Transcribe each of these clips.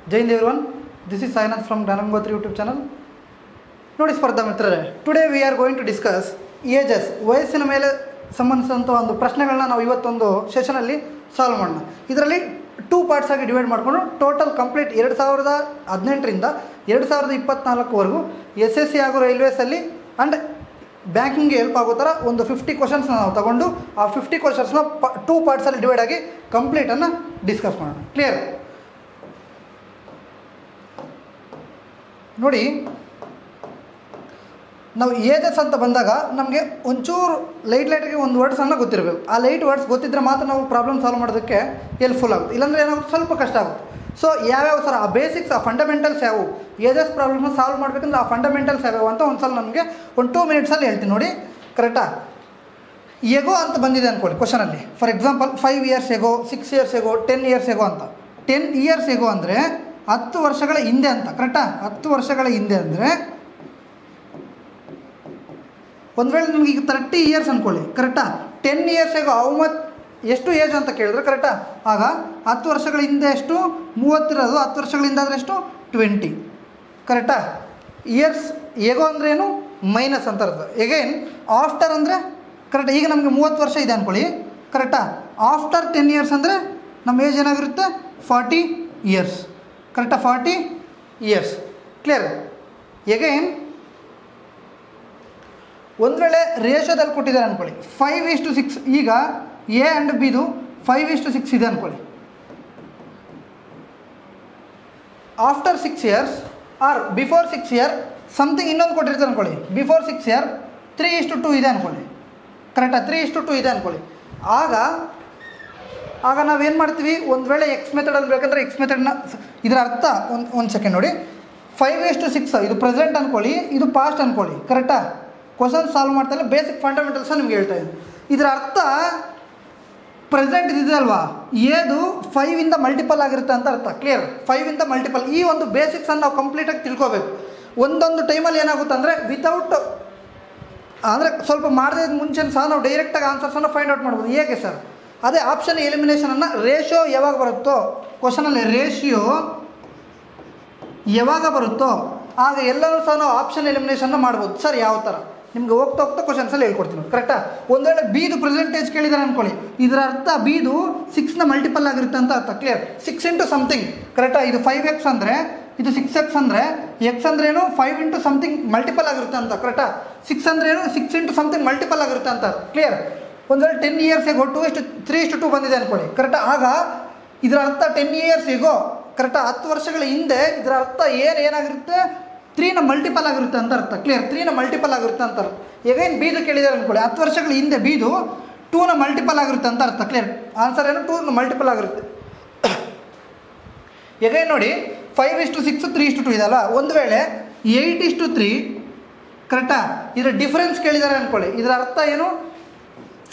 Jai Hind everyone, this is Sainath from Dhanangotri YouTube channel. ನೋಡಿ ಸ್ಪರ್ಧಾ ಮಿತ್ರರೇ, today we are going to discuss ages, ವಯಸ್ಸಿನ ಮೇಲೆ ಸಂಬಂಧಿಸಿದಂಥ ಒಂದು ಪ್ರಶ್ನೆಗಳನ್ನ ನಾವು ಇವತ್ತೊಂದು ಸೆಷನಲ್ಲಿ ಸಾಲ್ವ್ ಮಾಡೋಣ. ಇದರಲ್ಲಿ 2 ಪಾರ್ಟ್ಸ್ ಆಗಿ ಡಿವೈಡ್ ಮಾಡಿಕೊಂಡು ಟೋಟಲ್ ಕಂಪ್ಲೀಟ್ 2018ರಿಂದ 2024ವರೆಗೂ SSC ಹಾಗೂ ರೈಲ್ವೇಸಲ್ಲಿ ಆ್ಯಂಡ್ ಬ್ಯಾಂಕಿಂಗ್ಗೆ ಹೆಲ್ಪ್ ಆಗೋ ಥರ ಒಂದು 50 ಕ್ವಶನ್ಸ್ನ ನಾವು ತಗೊಂಡು ಆ 50 ಕ್ವಶನ್ಸ್ನ 2 ಪಾರ್ಟ್ಸಲ್ಲಿ ಡಿವೈಡ್ ಆಗಿ ಕಂಪ್ಲೀಟನ್ನು ಡಿಸ್ಕಸ್ ಮಾಡೋಣ. ಕ್ಲಿಯರ್? ನೋಡಿ, ನಾವು ಏಜಸ್ ಅಂತ ಬಂದಾಗ ನಮಗೆ ಒಂಚೂರು ಲೈಟಾಗಿ ಒಂದು ವರ್ಡ್ಸನ್ನು ಗೊತ್ತಿರಬೇಕು. ಆ ಲೈಟ್ ವರ್ಡ್ಸ್ ಗೊತ್ತಿದ್ದರೆ ಮಾತ್ರ ನಾವು ಪ್ರಾಬ್ಲಮ್ ಸಾಲ್ವ್ ಮಾಡೋದಕ್ಕೆ ಹೆಲ್ಪ್ಫುಲ್ ಆಗುತ್ತೆ. ಇಲ್ಲಾಂದರೆ ಏನಾಗುತ್ತೆ, ಸ್ವಲ್ಪ ಕಷ್ಟ ಆಗುತ್ತೆ. ಸೊ ಯಾವ್ಯಾವ ಸರ್ ಆ ಬೇಸಿಕ್ಸ್, ಆ ಫಂಡಮೆಂಟಲ್ಸ್ ಯಾವುವು, ಏಜಸ್ ಪ್ರಾಬ್ಲಮ್ನ ಸಾಲ್ವ್ ಮಾಡಬೇಕಂದ್ರೆ ಆ ಫಂಡಮೆಂಟಲ್ಸ್ ಯಾವ್ಯಾವು ಅಂತ ಒಂದು ಸಲ ನಮಗೆ ಒಂದು 2 ಮಿನಿಟ್ಸಲ್ಲಿ ಹೇಳ್ತೀನಿ. ನೋಡಿ, ಕರೆಕ್ಟಾ? ಎಗೋ ಅಂತ ಬಂದಿದೆ ಅಂದ್ಕೊಳ್ಳಿ ಕ್ವಶನಲ್ಲಿ. For example 5 years ago, 6 years ago, 10 years ago ಅಂತ. 10 ಇಯರ್ಸ್ ಎಗೋ ಅಂದರೆ 10 ವರ್ಷಗಳ ಹಿಂದೆ ಅಂತ. ಕರೆಕ್ಟಾ? 10 ವರ್ಷಗಳ ಹಿಂದೆ ಅಂದರೆ ಒಂದು ವೇಳೆ ನಿಮ್ಗೆ ಈಗ 30 ಇಯರ್ಸ್ ಅಂದ್ಕೊಳ್ಳಿ. ಕರೆಕ್ಟಾ? 10 ಇಯರ್ಸ್ ಎಗೋ ಎಷ್ಟು ಏಜ್ ಅಂತ ಕೇಳಿದ್ರೆ ಕರೆಕ್ಟಾ? ಆಗ 10 ವರ್ಷಗಳ ಹಿಂದೆ ಎಷ್ಟು? 30 ಇರೋದು. 10 ವರ್ಷಗಳ ಹಿಂದೆ ಆದರೆ ಎಷ್ಟು? 20. ಕರೆಕ್ಟಾ? ಇಯರ್ಸ್ ಎಗೋ ಅಂದರೆ ಏನು? ಮೈನಸ್ ಅಂತ ಅರ್ಥ. ಎಗೈನ್ ಆಫ್ಟರ್ ಅಂದರೆ ಕರೆಕ್ಟಾ? ಈಗ ನಮಗೆ 30 ವರ್ಷ ಇದೆ ಅಂದ್ಕೊಳ್ಳಿ. ಕರೆಕ್ಟಾ? ಆಫ್ಟರ್ 10 ಇಯರ್ಸ್ ಅಂದರೆ ನಮ್ಮ ಏಜ್ ಏನಾಗಿರುತ್ತೆ? 40 ಇಯರ್ಸ್. ಕರೆಕ್ಟಾ? 40 ಇಯರ್ಸ್. ಕ್ಲಿಯರ್? ಎಗೈನ್ ಒಂದು ವೇಳೆ ರೇಷೋದಲ್ಲಿ ಕೊಟ್ಟಿದ್ದಾರೆ ಅಂದ್ಕೊಳ್ಳಿ, 5:6. ಈಗ ಎ ಆ್ಯಂಡ್ ಬಿದು 5:6 ಇದೆ ಅಂದ್ಕೊಳ್ಳಿ. After 6 years or before 6 year something ಇನ್ನೊಂದು ಕೊಟ್ಟಿರ್ತಾರೆ ಅಂದ್ಕೊಳ್ಳಿ. ಬಿಫೋರ್ 6 ಇಯರ್ 3:2 ಇದೆ ಅಂದ್ಕೊಳ್ಳಿ. ಕರೆಕ್ಟಾ? 3:2 ಇದೆ ಅಂದ್ಕೊಳ್ಳಿ. ಆಗ ನಾವೇನು ಮಾಡ್ತೀವಿ, ಒಂದು ವೇಳೆ ಎಕ್ಸ್ ಮೆಥಡಲ್ಲಿ ಬೇಕಂದ್ರೆ ಎಕ್ಸ್ ಮೆಥಡ್ನ, ಇದರ ಅರ್ಥ ಒಂದು ಸೆಕೆಂಡ್ ನೋಡಿ. 5:6 ಇದು ಪ್ರೆಸೆಂಟ್ ಅಂದ್ಕೊಳ್ಳಿ, ಇದು ಪಾಸ್ಟ್ ಅಂದ್ಕೊಳ್ಳಿ. ಕರೆಕ್ಟಾ? ಕ್ವಶನ್ ಸಾಲ್ವ್ ಮಾಡ್ತಾಯಿಲ್ಲ, ಬೇಸಿಕ್ ಫಂಡಮೆಂಟಲ್ಸ ನಿಮ್ಗೆ ಹೇಳ್ತಾ ಇದ್ದೀನಿ. ಇದರ ಅರ್ಥ ಪ್ರೆಸೆಂಟ್ ಇದೆ ಅಲ್ವಾ, ಏದು 5ಇಂದ ಮಲ್ಟಿಪಲ್ ಆಗಿರುತ್ತೆ ಅಂತ ಅರ್ಥ. ಕ್ಲಿಯರ್? 5ಇಂದ ಮಲ್ಟಿಪಲ್. ಈ ಒಂದು ಬೇಸಿಕ್ಸನ್ನು ನಾವು ಕಂಪ್ಲೀಟಾಗಿ ತಿಳ್ಕೋಬೇಕು. ಒಂದೊಂದು ಟೈಮಲ್ಲಿ ಏನಾಗುತ್ತೆ ಅಂದರೆ ವಿತೌಟ್ ಅಂದರೆ ಸ್ವಲ್ಪ ಮಾಡದೇ ಮುಂಚೆ ಸಹ ನಾವು ಡೈರೆಕ್ಟಾಗಿ ಆನ್ಸರ್ಸನ್ನು ಫೈಂಡ್ ಔಟ್ ಮಾಡ್ಬೋದು. ಹೇಗೆ ಸರ್? ಅದೇ ಆಪ್ಷನ್ ಎಲಿಮಿನೇಷನನ್ನು ರೇಷಿಯೋ ಯಾವಾಗ ಬರುತ್ತೋ, ಕ್ವಶನಲ್ಲಿ ರೇಷಿಯೋ ಯಾವಾಗ ಬರುತ್ತೋ ಆಗ ಎಲ್ಲರೂ ಸಹ ನಾವು ಆಪ್ಷನ್ ಎಲಿಮಿನೇಷನ್ನ ಮಾಡ್ಬೋದು. ಸರ್ ಯಾವ ಥರ? ನಿಮ್ಗೆ ಹೋಗ್ತಾ ಕ್ವಶನ್ಸಲ್ಲಿ ಹೇಳ್ಕೊಡ್ತೀನಿ. ಕರೆಕ್ಟಾ? ಒಂದು ವೇಳೆ ಬಿದು ಪ್ರೆಸೆಂಟೇಜ್ ಕೇಳಿದ್ದಾರೆ ಅಂದ್ಕೊಳ್ಳಿ, ಇದರ ಅರ್ಥ ಬಿದು 6ನ ಮಲ್ಟಿಪಲ್ ಆಗಿರುತ್ತೆ ಅಂತ ಅರ್ಥ. ಕ್ಲಿಯರ್? 6 into something. ಕರೆಕ್ಟಾ? ಇದು 5x ಅಂದರೆ ಇದು 6x ಅಂದರೆ ಎಕ್ಸ್ ಅಂದ್ರೇನು 5 ಇಂಟು ಸಮಥಿಂಗ್ ಮಲ್ಟಿಪಲ್ ಆಗಿರುತ್ತೆ ಅಂತ. ಕರೆಕ್ಟಾ? 6 ಅಂದ್ರೇನು 6 ಇಂಟು ಸಮಥಿಂಗ್ ಮಲ್ಟಿಪಲ್ ಆಗಿರುತ್ತೆ ಅಂತ. ಕ್ಲಿಯರ್? ಒಂದು ವೇಳೆ 10 ಇಯರ್ಸ್ ಎಗೋ 3:2 ಬಂದಿದೆ ಅಂದ್ಕೊಳ್ಳಿ. ಕರೆಕ್ಟಾ? ಆಗ ಇದರ ಅರ್ಥ 10 ಇಯರ್ಸ್ ಎಗೋ ಕರೆಕ್ಟಾ 10 ವರ್ಷಗಳ ಹಿಂದೆ ಇದರ ಅರ್ಥ ಏನಾಗಿರುತ್ತೆ? 3ನ ಮಲ್ಟಿಪಲ್ ಆಗಿರುತ್ತೆ ಅಂತ ಅರ್ಥ. ಕ್ಲಿಯರ್? 3ನ ಮಲ್ಟಿಪಲ್ ಆಗಿರುತ್ತೆ ಅಂತ ಅರ್ಥ. ಎಗೈನ್ ಬೀದು ಕೇಳಿದ್ದಾರೆ ಅಂದ್ಕೊಳ್ಳಿ, 10 ವರ್ಷಗಳ ಹಿಂದೆ ಬೀದು 2ನ ಮಲ್ಟಿಪಲ್ ಆಗಿರುತ್ತೆ ಅಂತ ಅರ್ಥ. ಕ್ಲಿಯರ್? ಆನ್ಸರ್ ಏನು? 2ನ ಮಲ್ಟಿಪಲ್ ಆಗಿರುತ್ತೆ. ಎಗೈನ್ ನೋಡಿ, 5:6 3:2 ಇದಲ್ಲ. ಒಂದು ವೇಳೆ 8:3 ಕರೆಕ್ಟಾ ಇದರ ಡಿಫ್ರೆನ್ಸ್ ಕೇಳಿದ್ದಾರೆ ಅಂದ್ಕೊಳ್ಳಿ, ಇದರ ಅರ್ಥ ಏನು?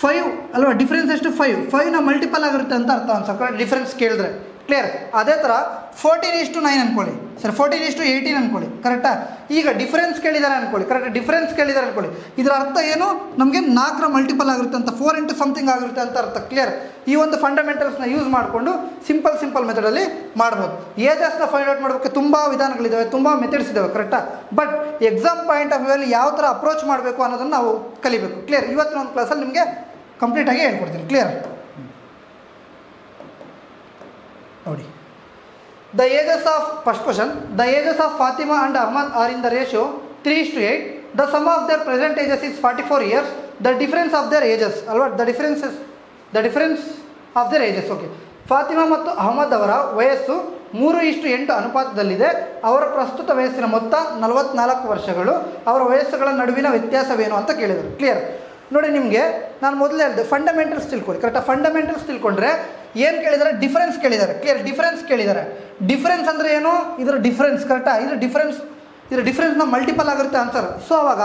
5 ಅಲ್ವಾ? ಡಿಫ್ರೆನ್ಸ್ ಎಷ್ಟು? 5ನ ಮಲ್ಟಿಪಲ್ ಆಗಿರುತ್ತೆ ಅಂತ ಅರ್ಥ ಅನ್ಸೋ ಡಿಫ್ರೆನ್ಸ್ ಕೇಳಿದ್ರೆ. ಕ್ಲಿಯರ್? ಅದೇ ಥರ 14:9 ಅಂದ್ಕೊಳ್ಳಿ. ಸರ್ 14:18 ಅಂದ್ಕೊಳ್ಳಿ. ಕರೆಕ್ಟಾ? ಈಗ ಡಿಫ್ರೆನ್ಸ್ ಕೇಳಿದ್ದಾರೆ ಅಂದ್ಕೊಳ್ಳಿ. ಕರೆಕ್ಟ್? ಡಿಫ್ರೆನ್ಸ್ ಕೇಳಿದ್ದಾರೆ ಅಂದ್ಕೊಳ್ಳಿ, ಇದರ ಅರ್ಥ ಏನು? ನಮಗೆ 4ರ ಮಲ್ಟಿಪಲ್ ಆಗಿರುತ್ತೆ ಅಂತ, 4 ಇಂಟು ಸಮಥಿಂಗ್ ಆಗಿರುತ್ತೆ ಅಂತ ಅರ್ಥ. ಕ್ಲಿಯರ್? ಈ ಒಂದು ಫಂಡಮೆಂಟಲ್ಸ್ನ ಯೂಸ್ ಮಾಡಿಕೊಂಡು ಸಿಂಪಲ್ ಮೆಥಡಲ್ಲಿ ಮಾಡ್ಬೋದು. ಏಜಸ್ನ ಫೈಂಡ್ ಔಟ್ ಮಾಡೋಕ್ಕೆ ತುಂಬ ವಿಧಾನಗಳಿದ್ದಾವೆ, ತುಂಬ ಮೆಥಡ್ಸ್ ಇದ್ದಾವೆ. ಕರೆಕ್ಟಾ? ಬಟ್ ಎಕ್ಸಾಮ್ ಪಾಯಿಂಟ್ ಆಫ್ ವ್ಯೂಯಲ್ಲಿ ಯಾವ ಥರ ಅಪ್ರೋಚ್ ಮಾಡಬೇಕು ಅನ್ನೋದನ್ನು ನಾವು ಕಲಿಬೇಕು. ಕ್ಲಿಯರ್? ಇವತ್ತಿನ ಒಂದು ಕ್ಲಾಸಲ್ಲಿ ನಿಮಗೆ ಕಂಪ್ಲೀಟಾಗಿ ಹೇಳ್ಕೊಡ್ತೀನಿ. ಕ್ಲಿಯರ್? ನೋಡಿ, the ages of first question, the ages of Fatima and Ahmad are in the ratio 3:8. The sum of their present ages is 44 years. The difference of their ages alwa, the difference of their ages. Okay, Fatima ಮತ್ತು ಅಹಮದ್ ಅವರ ವಯಸ್ಸು 3:8 ಅನುಪಾತದಲ್ಲಿದೆ. ಅವರ ಪ್ರಸ್ತುತ ವಯಸ್ಸಿನ ಮೊತ್ತ 44 ವರ್ಷಗಳು. ಅವರ ವಯಸ್ಸುಗಳ ನಡುವಿನ ವ್ಯತ್ಯಾಸವೇನು ಅಂತ ಕೇಳಿದರು. ಕ್ಲಿಯರ್? ನೋಡಿ, ನಿಮಗೆ ನಾನು ಮೊದಲೇ ಹೇಳಿದೆ ಫಂಡಮೆಂಟಲ್ಸ್ ತಿಳ್ಕೊಳ್ಳಿ. ಕರೆಕ್ಟಾ? ಫಂಡಮೆಂಟಲ್ಸ್ ತಿಳ್ಕೊಂಡ್ರೆ ಏನು ಕೇಳಿದ್ದಾರೆ? ಡಿಫ್ರೆನ್ಸ್ ಕೇಳಿದ್ದಾರೆ. ಕ್ಲಿಯರ್? ಡಿಫ್ರೆನ್ಸ್ ಕೇಳಿದ್ದಾರೆ. ಡಿಫ್ರೆನ್ಸ್ ಅಂದರೆ ಏನು? ಇದರ ಡಿಫ್ರೆನ್ಸ್. ಕರೆಕ್ಟಾ? ಇದರ ಡಿಫ್ರೆನ್ಸ್ನ ಮಲ್ಟಿಪಲ್ ಆಗಿರುತ್ತೆ ಆನ್ಸರ್. ಸೊ ಅವಾಗ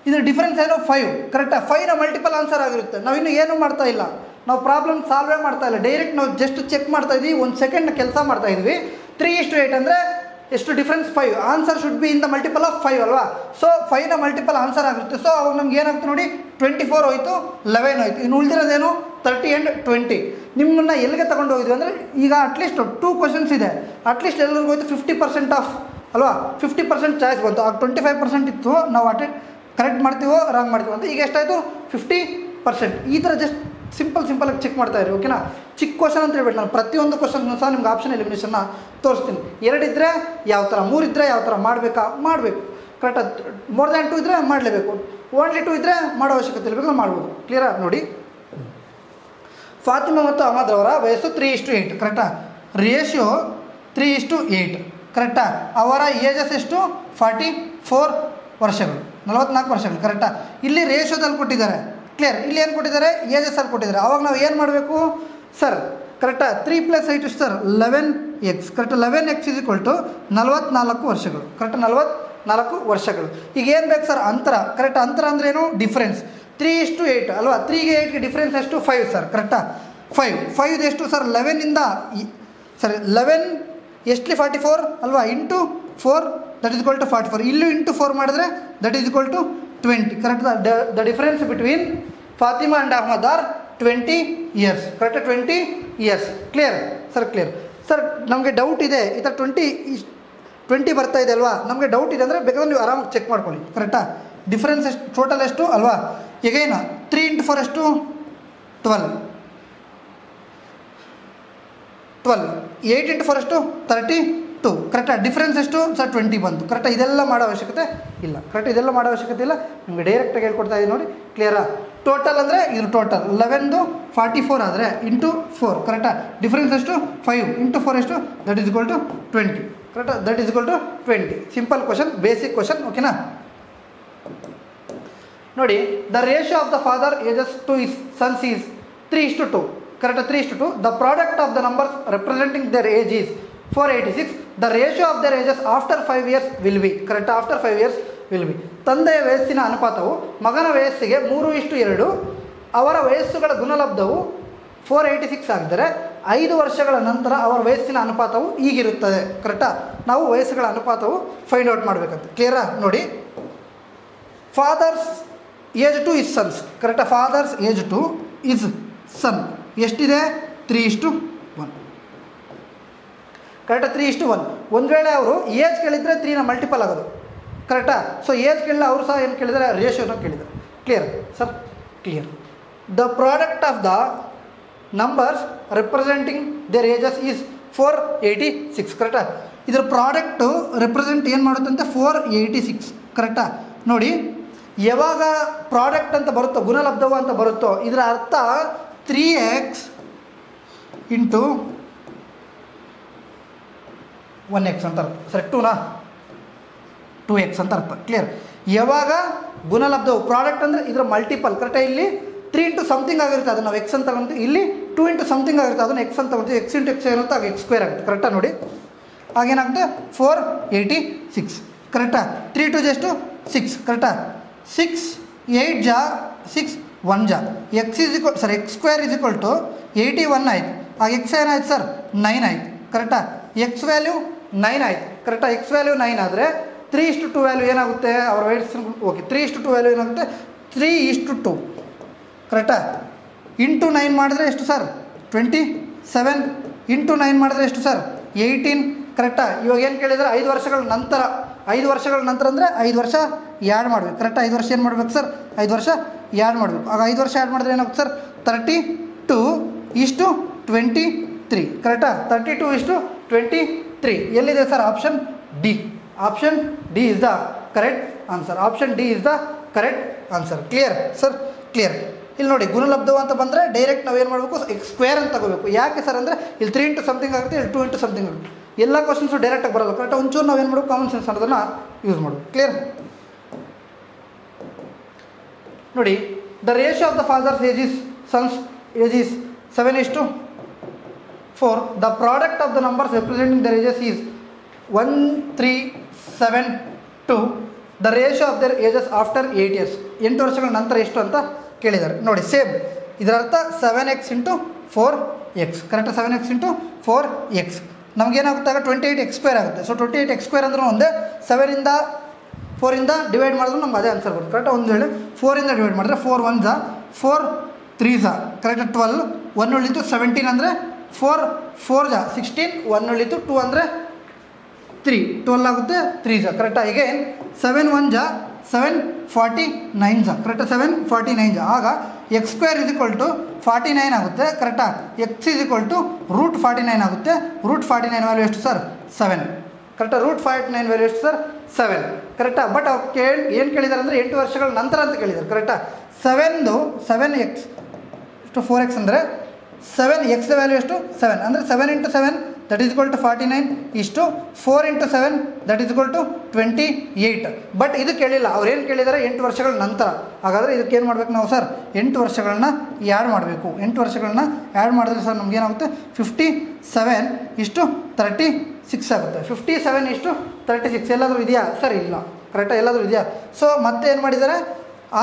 ಇದರ ಡಿಫ್ರೆನ್ಸ್ ಏನು? 5. ಕರೆಕ್ಟಾ? 5ನ ಮಲ್ಟಿಪಲ್ ಆನ್ಸರ್ ಆಗಿರುತ್ತೆ. ನಾವಿನ್ನೂ ಏನೂ ಮಾಡ್ತಾ ಇಲ್ಲ, ನಾವು ಪ್ರಾಬ್ಲಮ್ ಸಾಲ್ವೇ ಮಾಡ್ತಾ ಇಲ್ಲ. ಡೈರೆಕ್ಟ್ ನಾವು ಜಸ್ಟ್ ಚೆಕ್ ಮಾಡ್ತಾ ಇದ್ವಿ, 1 ಸೆಕೆಂಡ್ ಕೆಲಸ ಮಾಡ್ತಾ ಇದ್ವಿ. 3:8 ಅಂದರೆ ಎಷ್ಟು difference? 5. Answer should be in the multiple of 5 ಅಲ್ವಾ? ಸೊ 5ನ ಮಲ್ಟಿಪಲ್ ಆನ್ಸರ್ ಆಗಿರುತ್ತೆ. ಸೊ ಅವಾಗ ನಮ್ಗೆ ಏನಾಗುತ್ತೆ ನೋಡಿ, 24 ಹೋಯಿತು, 11 ಹೋಯಿತು. ಇನ್ನು ಉಳಿದಿರೋದೇನು? 30 and 20. ನಿಮ್ಮನ್ನು ಎಲ್ಲಿಗೆ ತಗೊಂಡು ಹೋಗಿದ್ವಿ ಅಂದರೆ ಈಗ ಅಟ್ಲೀಸ್ಟ್ 2 ಕ್ವಶನ್ಸ್ ಇದೆ, ಅಟ್ಲೀಸ್ಟ್ ಎಲ್ಲರಿಗೂ ಹೋಯ್ತು 50% ಆಫ್ ಅಲ್ವಾ, 50% ಚಾಯ್ಸ್ ಬಂತು. ಆಗ 25% ಇತ್ತು, ನಾವು ಕರೆಕ್ಟ್ ಮಾಡ್ತೀವೋ ರಾಂಗ್ ಮಾಡ್ತೀವೋ ಅಂತ. ಈಗ ಎಷ್ಟಾಯಿತು 50%. ಈ ಥರ ಜಸ್ಟ್ ಸಿಂಪಲಾಗಿ ಚೆಕ್ ಮಾಡ್ತಾ ಇರಿ, ಓಕೆನಾ. ಚಿಕ್ಕ ಕ್ವಶನ್ ಅಂತ ಹೇಳ್ಬಿಟ್ಟು ನಾನು ಪ್ರತಿಯೊಂದು ಕ್ವಶನ್ ಸಹ ನಿಮ್ಗೆ ಆಪ್ಷನ್ ಎಲಿಮಿನೇಷನ್ನ ತೋರಿಸ್ತೀನಿ. 2 ಇದ್ದರೆ ಯಾವ ಥರ, 3 ಇದ್ದರೆ ಯಾವ ಥರ ಮಾಡಬೇಕು ಕರೆಕ್ಟಾಗಿ. ಮೋರ್ ದ್ಯಾನ್ 2 ಇದ್ದರೆ ಮಾಡಲೇಬೇಕು, ಓನ್ಲಿ 2 ಇದ್ದರೆ ಮಾಡೋ ಅವಶ್ಯಕತೆ ಇರಬೇಕು, ಮಾಡ್ಬೋದು. ಕ್ಲಿಯರಾ? ನೋಡಿ, ಫಾತಿಮಾ ಮತ್ತು ಅಹಮದ್ ಅವರ ವಯಸ್ಸು 3:8 ಕರೆಕ್ಟಾ, ರೇಷಿಯೋ 3:8 ಕರೆಕ್ಟಾ. ಅವರ ಏಜಸ್ ಎಷ್ಟು 44 ವರ್ಷಗಳು, 44 ವರ್ಷಗಳು ಕರೆಕ್ಟಾ. ಇಲ್ಲಿ ರೇಷಿಯೋದಲ್ಲಿ ಕೊಟ್ಟಿದ್ದಾರೆ, ಕ್ಲಿಯರ್. ಇಲ್ಲಿ ಏನು ಕೊಟ್ಟಿದ್ದಾರೆ, ಏಜಸ್ಸಲ್ಲಿ ಕೊಟ್ಟಿದ್ದಾರೆ. ಅವಾಗ ನಾವು ಏನು ಮಾಡಬೇಕು ಸರ್, ಕರೆಕ್ಟಾ. 3 + 8 ಸರ್ 11x ಕರೆಕ್ಟ್. 11x = 44 ವರ್ಷಗಳು ಕರೆಕ್ಟ್, 44 ವರ್ಷಗಳು. ಈಗ ಏನು ಬೇಕು ಸರ್, ಅಂತರ ಕರೆಕ್ಟ್. ಅಂತರ ಅಂದ್ರೇನು, ಡಿಫ್ರೆನ್ಸ್. 3:8 ಅಲ್ವಾ, 3ಗೆ 8ಗೆ ಡಿಫ್ರೆನ್ಸ್ ಎಷ್ಟು 5 ಸರ್ ಕರೆಕ್ಟಾ. 5 ಎಷ್ಟು ಸರ್ 11ಇಂದ ಸರಿ 11 ಎಷ್ಟಲಿ 44 ಅಲ್ವಾ, into 4 that is equal to 44. ಇಲ್ಲೂ ಇಂಟು 4 ಮಾಡಿದ್ರೆ that is equal to 20 correct. The difference between Fatima and Ahmad are 20 years correct, 20 years. Clear sir, clear sir. ನಮಗೆ ಡೌಟ್ ಇದೆ, ಈ ಥರ 20 ಬರ್ತಾ ಇದೆ ಅಲ್ವಾ, ನಮಗೆ ಡೌಟ್ ಇದೆ ಅಂದರೆ ಬೇಕಾದ್ರೆ ನೀವು ಆರಾಮಾಗಿ ಚೆಕ್ ಮಾಡ್ಕೊಳ್ಳಿ ಕರೆಕ್ಟಾ. ಡಿಫ್ರೆನ್ಸ್ ಎಷ್ಟು, ಟೋಟಲ್ ಎಷ್ಟು ಅಲ್ವಾ. ಈಗೇನು 3 × 4 ಎಷ್ಟು 12, 8 × 4 ಎಷ್ಟು 32 ಕರೆಕ್ಟಾ. ಡಿಫ್ರೆನ್ಸ್ ಎಷ್ಟು ಸರ್ 20 ಬಂತು ಕರೆಕ್ಟಾ. ಇದೆಲ್ಲ ಮಾಡೋ ಅವಶ್ಯಕತೆ ಇಲ್ಲ ಕರೆಕ್ಟ್, ಇದೆಲ್ಲ ಮಾಡೋ ಅವಶ್ಯಕತೆ ಇಲ್ಲ, ನಿಮಗೆ ಡೈರೆಕ್ಟಾಗಿ ಹೇಳ್ಕೊಡ್ತಾ ಇದ್ದೀನಿ ನೋಡಿ. ಕ್ಲಿಯರಾ? ಟೋಟಲ್ ಅಂದರೆ ಇದು ಟೋಟಲ್ 11 44 ಆದರೆ ಇಂಟು 4 ಕರೆಕ್ಟಾ. ಡಿಫ್ರೆನ್ಸ್ ಎಷ್ಟು 5 × 4 ಎಷ್ಟು ದಟ್ ಈಸ್ ಈಕ್ವಲ್ ಟು 20 ಕರೆಕ್ಟಾ. That is equal to 20. Simple question, basic question, ಓಕೆನಾ. ನೋಡಿ, the ratio of the father ages to his sons is 3:2 correct, 3:2. The product of the numbers representing their age is 486. The ratio of their ages after 5 years will be correct, after 5 years will be. ತಂದೆಯ ವಯಸ್ಸಿನ ಅನುಪಾತವು ಮಗನ ವಯಸ್ಸಿಗೆ 3:2. ಅವರ ವಯಸ್ಸುಗಳ ಗುಣಲಬ್ಧವು 486 ಆಗಿದ್ದರೆ 5 ವರ್ಷಗಳ ನಂತರ ಅವರ ವಯಸ್ಸಿನ ಅನುಪಾತವು ಈಗಿರುತ್ತದೆ ಕರೆಕ್ಟಾ. ನಾವು ವಯಸ್ಸುಗಳ ಅನುಪಾತವು ಫೈಂಡ್ ಔಟ್ ಮಾಡಬೇಕಂತ. ಕ್ಲಿಯರಾ? ನೋಡಿ, father's age to is sons ಕರೆಕ್ಟಾ. Father's age to is son ಎಷ್ಟಿದೆ 3:1 ಕರೆಕ್ಟಾ. 3:1. ಒಂದು ವೇಳೆ ಅವರು ಏಜ್ ಕೇಳಿದರೆ 3ನ ಮಲ್ಟಿಪಲ್ ಆಗೋದು ಕರೆಕ್ಟಾ. ಸೊ ಏಜ್ ಕೇಳಿಲ್ಲ, ಅವರು ಸಹ ಏನು ಕೇಳಿದರೆ ರೇಷಿಯೋನ ಕೇಳಿದ್ದಾರೆ. Clear sir, clear. The product of the numbers representing there ages is 486 ಕರೆಕ್ಟಾ. ಇದರ ಪ್ರಾಡಕ್ಟು ರೆಪ್ರೆಸೆಂಟ್ ಏನು ಮಾಡುತ್ತಂತೆ 486 ಕರೆಕ್ಟಾ. ನೋಡಿ, ಯಾವಾಗ ಪ್ರಾಡಕ್ಟ್ ಅಂತ ಬರುತ್ತೋ, ಗುಣಲಬ್ಧವು ಅಂತ ಬರುತ್ತೋ, ಇದರ ಅರ್ಥ 3x ಇಂಟು 1x ಅಂತ ಅರ್ಥ ಸರಿ. 2x ಅಂತ ಅರ್ಥ. ಕ್ಲಿಯರ್? ಯಾವಾಗ ಗುಣಲಬ್ಧವು ಪ್ರಾಡಕ್ಟ್ ಅಂದರೆ ಇದರ ಮಲ್ಟಿಪಲ್ ಕರೆಕ್ಟಾಗಿ. ಇಲ್ಲಿ 3 ಇಂಟು ಸಮಥಿಂಗ್ ಆಗಿರುತ್ತೆ, ಅದನ್ನು ನಾವು ಎಕ್ಸ್ ಅಂತ ತಗೊಂತೀವಿ. ಇಲ್ಲಿ 2 ಇಂಟು ಸಮಥಿಂಗ್ ಆಗಿರುತ್ತೆ, ಅದನ್ನು ಎಕ್ಸ್ ಅಂತ ತಗೊಂತೀವಿ. ಎಕ್ಸ್ ಇಂಟು ಎಕ್ಸ್ ಏನಿರುತ್ತೆ ಆಗ x² ಆಗುತ್ತೆ ಕರೆಕ್ಟಾ. ನೋಡಿ, ಆಗೇನಾಗುತ್ತೆ 486 ಕರೆಕ್ಟಾ. 3 2 ಎಷ್ಟು 6 ಕರೆಕ್ಟಾ. 6 8 ಜಾ 6 1 ಜಾ x² ಈಸ್ ಈಕ್ವಲ್ ಟು 81 ಆಯ್ತು. ಆಗ ಎಕ್ಸ್ ಏನಾಯ್ತು ಸರ್ 9 ಆಯ್ತು ಕರೆಕ್ಟಾ. ಎಕ್ಸ್ ವ್ಯಾಲ್ಯೂ 9 ಆಯ್ತು ಕರೆಕ್ಟಾ. ಎಕ್ಸ್ ವ್ಯಾಲ್ಯೂ 9 ಆದರೆ 3:2 ವ್ಯಾಲ್ಯೂ ಏನಾಗುತ್ತೆ ಅವರ ವಯಸ್ಸು. ಓಕೆ, 3:2 ವ್ಯಾಲ್ಯೂ ಏನಾಗುತ್ತೆ 3:2 ಕರೆಕ್ಟಾ. ಇಂಟು 9 ಮಾಡಿದ್ರೆ ಎಷ್ಟು ಸರ್ 27. ಇಂಟು 9 ಮಾಡಿದ್ರೆ ಎಷ್ಟು ಸರ್ 18 ಕರೆಕ್ಟಾ. ಇವಾಗ ಏನು ಕೇಳಿದರೆ 5 ವರ್ಷಗಳ ನಂತರ, 5 ವರ್ಷಗಳ ನಂತರ ಅಂದರೆ 5 ವರ್ಷ ಆ್ಯಡ್ ಮಾಡಬೇಕು ಕರೆಕ್ಟಾ. 5 ವರ್ಷ ಏನು ಮಾಡಬೇಕು ಸರ್ 5 ವರ್ಷ ಆ್ಯಡ್ ಮಾಡಬೇಕು. ಆಗ 5 ವರ್ಷ ಆ್ಯಡ್ ಮಾಡಿದ್ರೆ ಏನಾಗುತ್ತೆ ಸರ್ 32:23 ಕರೆಕ್ಟಾ. 32:23 ಎಲ್ಲಿದೆ sir option D. Option D is the correct answer. Option D is the correct answer. Clear sir, clear. ಇಲ್ಲಿ ನೋಡಿ, ಗುಣಲಬ್ಧವು ಅಂತ ಬಂದರೆ ಡೈರೆಕ್ಟ್ ನಾವು ಏನು ಮಾಡಬೇಕು x² ಅಂತ ತಗೋಬೇಕು. ಯಾಕೆ ಸರ್ ಅಂದರೆ ಇಲ್ಲಿ 3 ಇಂಟು ಸಮಥಿಂಗ್ ಆಗುತ್ತೆ, ಇಲ್ಲಿ 2 ಇಂಟು ಸಮಥಿಂಗ್ ಆಗುತ್ತೆ. ಎಲ್ಲ ಕ್ವಶನ್ಸು ಡೈರೆಕ್ಟಾಗಿ ಬರೋಲ್ಲ ಕರೆಕ್ಟ್. ಒಂಚೂರು ನಾವು ಏನು ಮಾಡಬೇಕು ಕಾಮನ್ ಸೆನ್ಸ್ ಅನ್ನೋದನ್ನು ಯೂಸ್ ಮಾಡೋದು. ಕ್ಲಿಯರ್? ನೋಡಿ, the ratio of the father's sons age is 7:4. The product of the numbers representing the ages is 1372. The ratio of their ages after 8 years 8 ವರ್ಷಗಳ ನಂತರ ಎಷ್ಟು ಅಂತ ಕೇಳಿದ್ದಾರೆ. ನೋಡಿ, ಸೇಮ್ ಇದರ ಅರ್ಥ 7x into 4x correct. 7x into 4x ನಮಗೇನಾಗುತ್ತೆ ಆಗ 28x² ಆಗುತ್ತೆ. ಸೊ 28x² ಅಂದ್ರೂ ಒಂದೇ. 7ಇಂದ 4ಇಂದ ಡಿವೈಡ್ ಮಾಡಿದ್ರು ನಮ್ಗೆ ಅದೇ ಆನ್ಸರ್ ಬರುತ್ತೆ ಕರೆಕ್ಟ್. ಒಂದು ವೇಳೆ 4ಇಂದ ಡಿವೈಡ್ ಮಾಡಿದ್ರೆ 4 1 4 3 ಕರೆಕ್ಟ್ 12 1 ಉಳಿತು 17 ಅಂದರೆ 4 4 ಜಾ 16 1 ಉಳಿತು 2 ಅಂದರೆ 3 12 ಆಗುತ್ತೆ 3 ಜಾ ಕರೆಕ್ಟಾ. ಈಗೇನು 7 1 ಜಾ 7 49 ಜಾ ಕರೆಕ್ಟಾ 7 49 ಜಾ. ಆಗ x square is equal to 49 ಆಗುತ್ತೆ ಕರೆಕ್ಟಾ. X is equal to root 49 ಆಗುತ್ತೆ. ರೂಟ್ 49 ವ್ಯಾಲ್ಯೂ ಎಷ್ಟು ಸರ್ 7 ಕರೆಕ್ಟಾ. ರೂಟ್ 49 ವ್ಯಾಲ್ಯೂ ಎಷ್ಟು ಸರ್ 7 ಕರೆಕ್ಟಾ. ಬಟ್ ಅವ್ರು ಏನು ಕೇಳಿದ್ದಾರೆ ಅಂದರೆ 8 ವರ್ಷಗಳ ನಂತರ ಅಂತ ಕೇಳಿದ್ದಾರೆ ಕರೆಕ್ಟಾ. 7x ಎಷ್ಟು 4x ಅಂದರೆ 7x ವ್ಯಾಲ್ಯೂ ಎಷ್ಟು 7 ಅಂದರೆ 7 × 7 ದಟ್ ಈಸ್ ಈಕ್ವಲ್ ಟು 49 ಇಷ್ಟು 4 × 7 that is equal to 28. But ಇದು ಕೇಳಿಲ್ಲ, ಅವ್ರು ಏನು ಕೇಳಿದ್ದಾರೆ 8 ವರ್ಷಗಳ ನಂತರ. ಹಾಗಾದರೆ ಇದಕ್ಕೆ ಏನು ಮಾಡಬೇಕು ನಾವು ಸರ್ 8 ವರ್ಷಗಳನ್ನ ಆ್ಯಡ್ ಮಾಡಬೇಕು. 8 ವರ್ಷಗಳನ್ನ ಆ್ಯಡ್ ಮಾಡಿದ್ರೆ ಸರ್ ನಮಗೇನಾಗುತ್ತೆ 57 ಇಷ್ಟು 36 ಆಗುತ್ತೆ. 57 ಇಷ್ಟು 36 ಎಲ್ಲಾದರೂ ಇದೆಯಾ ಸರ್ ಇಲ್ಲ ಕರೆಕ್ಟಾ ಎಲ್ಲಾದರೂ ಇದೆಯಾ. ಸೊ ಮತ್ತೆ ಏನು ಮಾಡಿದ್ದಾರೆ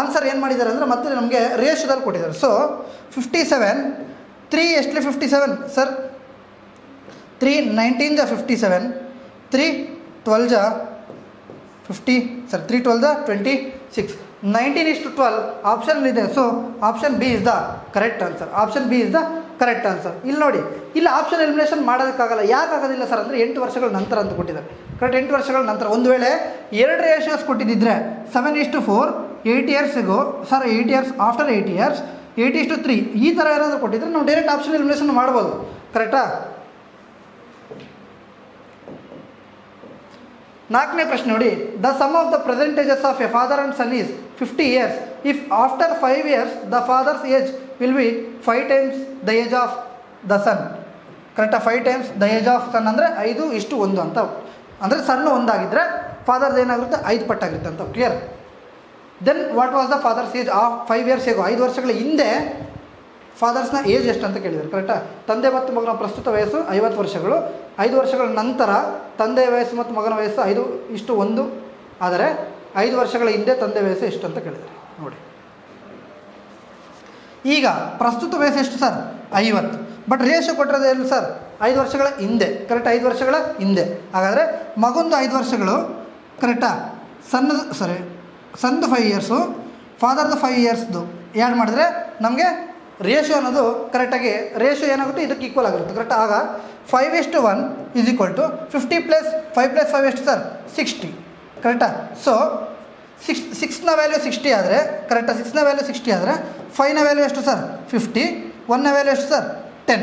ಆನ್ಸರ್ ಏನು ಮಾಡಿದ್ದಾರೆ ಅಂದರೆ ಮತ್ತೆ ನಮಗೆ ರೇಷದಲ್ಲಿ ಕೊಟ್ಟಿದ್ದಾರೆ. ಸೊ 57 3 ಎಷ್ಟಲಿ 57 ಸರ್ 3 19 ಜಾ 57 3 12 ಜಾ 50 ಸರ್ 3 12 ಜಾ 26 19 ಇಷ್ಟು 12 ಆಪ್ಷನ್ ಇದೆ. So option B is the correct answer. Option B is the correct answer. ಇಲ್ಲಿ ನೋಡಿ ಇಲ್ಲಿ ಆಪ್ಷನ್ ಎಲಿಮಿನೇಷನ್ ಮಾಡೋದಕ್ಕಾಗಲ್ಲ. ಯಾಕೆ ಆಗೋದಿಲ್ಲ ಸರ್ ಅಂದರೆ 8 ವರ್ಷಗಳ ನಂತರ ಅಂತ ಕೊಟ್ಟಿದ್ದಾರೆ ಕರೆಕ್ಟ್. 8 ವರ್ಷಗಳ ನಂತರ ಒಂದು ವೇಳೆ 2 ರೇಷಿಯೋಸ್ ಕೊಟ್ಟಿದ್ದಿದ್ರೆ 7:4 8 ಇಯರ್ಸಿಗೂ ಸರ್ 8 ಇಯರ್ಸ್ ಆಫ್ಟರ್ 8 ಇಯರ್ಸ್ 8:3 ಈ ಥರ ಏನಾದರೂ ಕೊಟ್ಟಿದ್ರೆ ನಾವು ಡೈರೆಕ್ಟ್ ಆಪ್ಷನ್ ಎಲಿಮಿನೇಷನ್ ಮಾಡ್ಬೋದು ಕರೆಕ್ಟಾ. 4ನೇ ಪ್ರಶ್ನೆ ನೋಡಿ. The sum of the present ages of a father and son is 50 years if after 5 years the father's age will be 5 times the age of the son ಕರೆಕ್ಟಾ. 5 times the age of son ಅಂದರೆ 5:1 ಅಂತ ಅಂದರೆ ಸಣ್ಣ ಒಂದಾಗಿದ್ದರೆ fathers ಏನಾಗುತ್ತೆ 5 ಪಟ್ಟಾಗಿರುತ್ತೆ ಅಂತ clear. Then what was the father's age of 5 years ಹೇಗೋ 5 ವರ್ಷಗಳ ಹಿಂದೆ ಫಾದರ್ಸ್ನ ಏಜ್ ಎಷ್ಟು ಅಂತ ಕೇಳಿದರು ಕರೆಕ್ಟಾ. ತಂದೆ ಮತ್ತು ಮಗನ ಪ್ರಸ್ತುತ ವಯಸ್ಸು 50 ವರ್ಷಗಳು. 5 ವರ್ಷಗಳ ನಂತರ ತಂದೆಯ ವಯಸ್ಸು ಮತ್ತು ಮಗನ ವಯಸ್ಸು 5:1 ಆದರೆ 5 ವರ್ಷಗಳ ಹಿಂದೆ ತಂದೆ ವಯಸ್ಸು ಎಷ್ಟು ಅಂತ ಕೇಳಿದ್ದಾರೆ ನೋಡಿ. ಈಗ ಪ್ರಸ್ತುತ ವಯಸ್ಸು ಎಷ್ಟು ಸರ್ 50 ಬಟ್ ರೇಷಿಯೋ ಕೊಟ್ಟಿರೋದು ಏನು ಸರ್ 5 ವರ್ಷಗಳ ಹಿಂದೆ ಕರೆಕ್ಟ್. 5 ವರ್ಷಗಳ ಹಿಂದೆ ಹಾಗಾದರೆ ಮಗೊಂದು 5 ವರ್ಷಗಳು ಕರೆಕ್ಟಾ. ಸಣ್ಣದು 5 ಇಯರ್ಸು ಫಾದರ್ದು 5 ಇಯರ್ಸ್ದು ಆ್ಯಡ್ ಮಾಡಿದ್ರೆ ನಮಗೆ ರೇಷಿಯೋ ಅನ್ನೋದು ಕರೆಕ್ಟಾಗಿ ರೇಷಿಯೋ ಏನಾಗುತ್ತೆ ಇದಕ್ಕೆ ಈಕ್ವಲ್ ಆಗಿರುತ್ತೆ ಕರೆಕ್ಟ್. ಆಗ 5:1 ಈಸ್ ಈಕ್ವಲ್ ಟು 50 + 5 + 5 ಎಷ್ಟು ಸರ್ 60 ಕರೆಕ್ಟಾ. ಸೊ 6ನ ವ್ಯಾಲ್ಯೂ 60 ಆದರೆ ಕರೆಕ್ಟಾ. 6ನ ವ್ಯಾಲ್ಯೂ 60 ಆದರೆ 5ನ ವ್ಯಾಲ್ಯೂ ಎಷ್ಟು ಸರ್ 50 1ನ ವ್ಯಾಲ್ಯೂ ಎಷ್ಟು ಸರ್ 10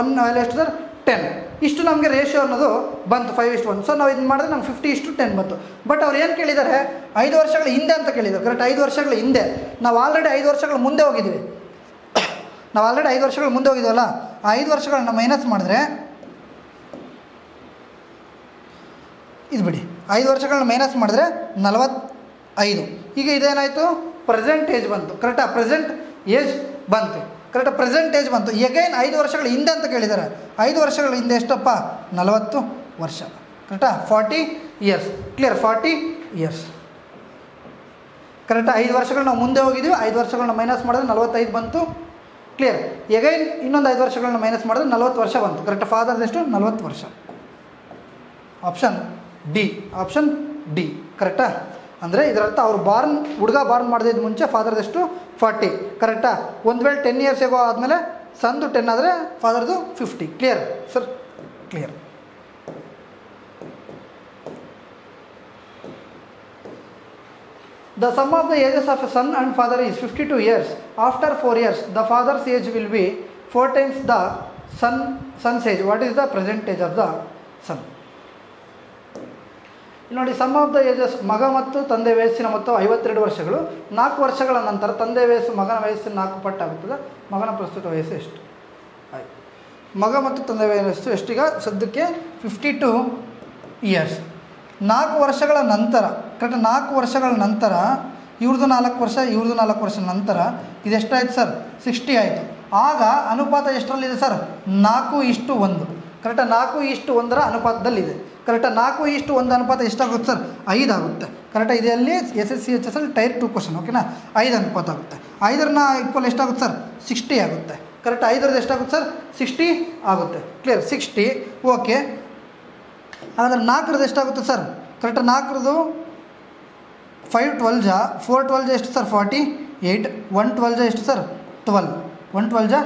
1ನ ವ್ಯಾಲ್ಯೂ ಎಷ್ಟು ಸರ್ 10 ಇಷ್ಟು ನಮಗೆ ರೇಷಿಯೋ ಅನ್ನೋದು ಬಂತು 5:1. ಸೊ ನಾವು ಇದನ್ನು ಮಾಡಿದ್ರೆ ನಮ್ಗೆ 50:10 ಬಂತು. ಬಟ್ ಅವ್ರು ಏನು ಕೇಳಿದ್ದಾರೆ 5 ವರ್ಷಗಳ ಹಿಂದೆ ಅಂತ ಕೇಳಿದ್ದಾರೆ ಕರೆಕ್ಟ್. 5 ವರ್ಷಗಳ ಹಿಂದೆ ನಾವು ಆಲ್ರೆಡಿ 5 ವರ್ಷಗಳ ಮುಂದೆ ಹೋಗಿದ್ದೀವಿ. ನಾವು ಆಲ್ರೆಡಿ 5 ವರ್ಷಗಳ ಮುಂದೆ ಹೋಗಿದ್ದೀವಲ್ಲ ಆ 5 ವರ್ಷಗಳನ್ನ ಮೈನಸ್ ಮಾಡಿದ್ರೆ ಇದು ಬಿಡಿ 5 ವರ್ಷಗಳನ್ನ ಮೈನಸ್ ಮಾಡಿದ್ರೆ 45. ಈಗ ಇದೇನಾಯಿತು ಪ್ರೆಸೆಂಟ್ ಏಜ್ ಬಂತು ಕರೆಕ್ಟಾ. ಪ್ರೆಸೆಂಟ್ ಏಜ್ ಬಂತು ಕರೆಕ್ಟಾ. ಪ್ರೆಸೆಂಟ್ ಏಜ್ ಬಂತು. ಎಗೈನ್ 5 ವರ್ಷಗಳ ಹಿಂದೆ ಅಂತ ಕೇಳಿದ್ದಾರೆ. 5 ವರ್ಷಗಳ ಹಿಂದೆ ಎಷ್ಟಪ್ಪ 40 ವರ್ಷ ಕರೆಕ್ಟಾ. 40 ಇಯರ್ಸ್ ಕ್ಲಿಯರ್. 40 ಇಯರ್ಸ್ ಕರೆಕ್ಟಾ. 5 ವರ್ಷಗಳು ನಾವು ಮುಂದೆ ಹೋಗಿದ್ದೀವಿ. 5 ವರ್ಷಗಳನ್ನ ಮೈನಸ್ ಮಾಡಿದ್ರೆ 45 ಬಂತು ಕ್ಲಿಯರ್. ಎಗೈನ್ ಇನ್ನೊಂದು 5 ವರ್ಷಗಳನ್ನ ಮೈನಸ್ ಮಾಡಿದ್ರೆ 40 ವರ್ಷ ಬಂತು ಕರೆಕ್ಟ್. ಫಾದರ್ಸ್ ಎಷ್ಟು 40 ವರ್ಷ. Option D. ಆಪ್ಷನ್ ಡಿ ಕರೆಕ್ಟಾ. ಅಂದರೆ ಇದರರ್ಥ ಅವ್ರು ಹುಡುಗ ಬಾರ್ನ್ ಮಾಡಿದ ಮುಂಚೆ ಫಾದರ್ದು ಎಷ್ಟು 40 ಕರೆಕ್ಟಾ. ಒಂದು ವೇಳೆ 10 ಇಯರ್ಸ್ ಹೇಗೋ ಆದಮೇಲೆ ಸಂದು 10 ಆದರೆ ಫಾದರ್ದು 50 clear sir clear. The sum of the ages of a son and father is 52 years. After 4 years, the father's age will be 4 times the son's age. What is the present age of the son? ನೋಡಿ some of the ages ಮಗ ಮತ್ತು ತಂದೆ ವಯಸ್ಸಿನ ಮೊತ್ತ 52 ವರ್ಷಗಳು. 4 ವರ್ಷಗಳ ನಂತರ ತಂದೆ ವಯಸ್ಸು ಮಗನ ವಯಸ್ಸಿನ 4 ಪಟ್ಟಾಗುತ್ತದೆ. ಮಗನ ಪ್ರಸ್ತುತ ವಯಸ್ಸು ಎಷ್ಟು ಆಯ್ತು. ಮಗ ಮತ್ತು ತಂದೆ ವಯಸ್ಸು ಎಷ್ಟೀಗ ಸದ್ಯಕ್ಕೆ 52 ಇಯರ್ಸ್. 4 ವರ್ಷಗಳ ನಂತರ ಕರೆಕ್ಟ್. 4 ವರ್ಷಗಳ ನಂತರ ಇವ್ರದ್ದು 4 ವರ್ಷ ಇವ್ರದ್ದು 4 ವರ್ಷ ನಂತರ ಇದೆಷ್ಟಾಯ್ತು ಸರ್ 60 ಆಯಿತು. ಆಗ ಅನುಪಾತ ಎಷ್ಟರಲ್ಲಿದೆ ಸರ್ 4:1 ಕರೆಕ್ಟಾ. 4:1 ಅನುಪಾತದಲ್ಲಿದೆ ಕರೆಕ್ಟಾ. 4:1 ಅನುಪಾತ ಎಷ್ಟಾಗುತ್ತೆ ಸರ್ 5 ಆಗುತ್ತೆ ಕರೆಕ್ಟಾ. ಇದರಲ್ಲಿ SSCHS ಟೈರ್ 2 ಕ್ವಶನ್ ಓಕೆನಾ. 5 ಅನುಪಾತ ಆಗುತ್ತೆ. 5ರ ಈಕ್ವಲ್ ಎಷ್ಟಾಗುತ್ತೆ ಸರ್ 60 ಆಗುತ್ತೆ ಕರೆಕ್ಟ್. 5ರದ್ದು ಎಷ್ಟಾಗುತ್ತೆ ಸರ್ 60 ಆಗುತ್ತೆ ಕ್ಲಿಯರ್ 60 ಓಕೆ. ಹಾಗಾದ್ರೆ 4ರದ್ದು ಎಷ್ಟಾಗುತ್ತೆ ಸರ್ ಕರೆಕ್ಟಾ. 4ರದ್ದು 5 12 4 12 ಎಷ್ಟು ಸರ್ 48 1 12 ಎಷ್ಟು ಸರ್ 12 1 12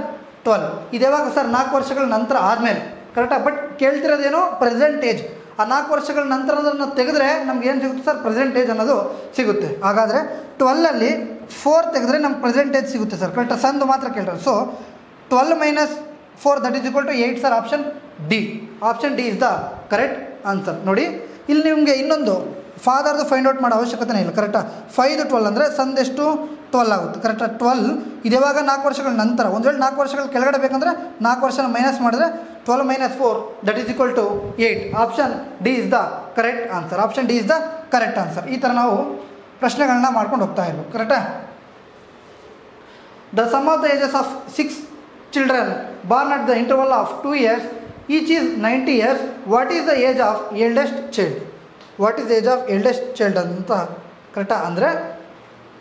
12. ಇದು ಯಾವಾಗ ಸರ್ 4 ವರ್ಷಗಳ ನಂತರ ಆದಮೇಲೆ ಕರೆಕ್ಟಾ. ಬಟ್ ಕೇಳ್ತಿರೋದೇನೋ ಪ್ರೆಸೆಂಟ್ ಏಜ್. ಆ 4 ವರ್ಷಗಳ ನಂತರ ಅದನ್ನು ತೆಗೆದ್ರೆ ನಮ್ಗೆ ಏನು ಸಿಗುತ್ತೆ ಸರ್, ಪ್ರೆಸೆಂಟ್ ಏಜ್ ಅನ್ನೋದು ಸಿಗುತ್ತೆ. ಹಾಗಾದರೆ 12ಅಲ್ಲಿ 4 ತೆಗೆದ್ರೆ ನಮ್ಗೆ ಪ್ರೆಸೆಂಟ್ ಏಜ್ ಸಿಗುತ್ತೆ ಸರ್, ಕರೆಕ್ಟಾ. ಸಂದು ಮಾತ್ರ ಕೇಳ್ತಾರೆ. So 12 - 4 that is equal to 8 sir. Option D. Option D is the correct answer. ನೋಡಿ ಇಲ್ಲಿ ನಿಮಗೆ ಇನ್ನೊಂದು ಫಾದರ್ದು ಫೈಂಡ್ ಔಟ್ ಮಾಡೋ ಅವಶ್ಯಕತೆ ಇಲ್ಲ, ಕರೆಕ್ಟಾ. 5 12 ಅಂದರೆ ಸಂದೆಷ್ಟು 12 ಆಗುತ್ತೆ, ಕರೆಕ್ಟಾ. 12 ಇದು ಯಾವಾಗ 4 ವರ್ಷಗಳ ನಂತರ. ಒಂದು ವೇಳೆ 4 ವರ್ಷಗಳ ಕೆಳಗಡೆ ಬೇಕಂದರೆ 4 ವರ್ಷನ ಮೈನಸ್ ಮಾಡಿದ್ರೆ 12 - 4 that is equal to 8. Option D is the correct answer. Option D is the correct answer. ಈ ಥರ ನಾವು ಪ್ರಶ್ನೆಗಳನ್ನ ಮಾಡ್ಕೊಂಡು ಹೋಗ್ತಾ ಇರಬೇಕು, ಕರೆಕ್ಟಾ. The sum of the ages of 6 children born at the interval of 2 years each is 90 years. What is the age of eldest child? What is the age of eldest child ಅಂತ ಕರೆಕ್ಟಾ. ಅಂದರೆ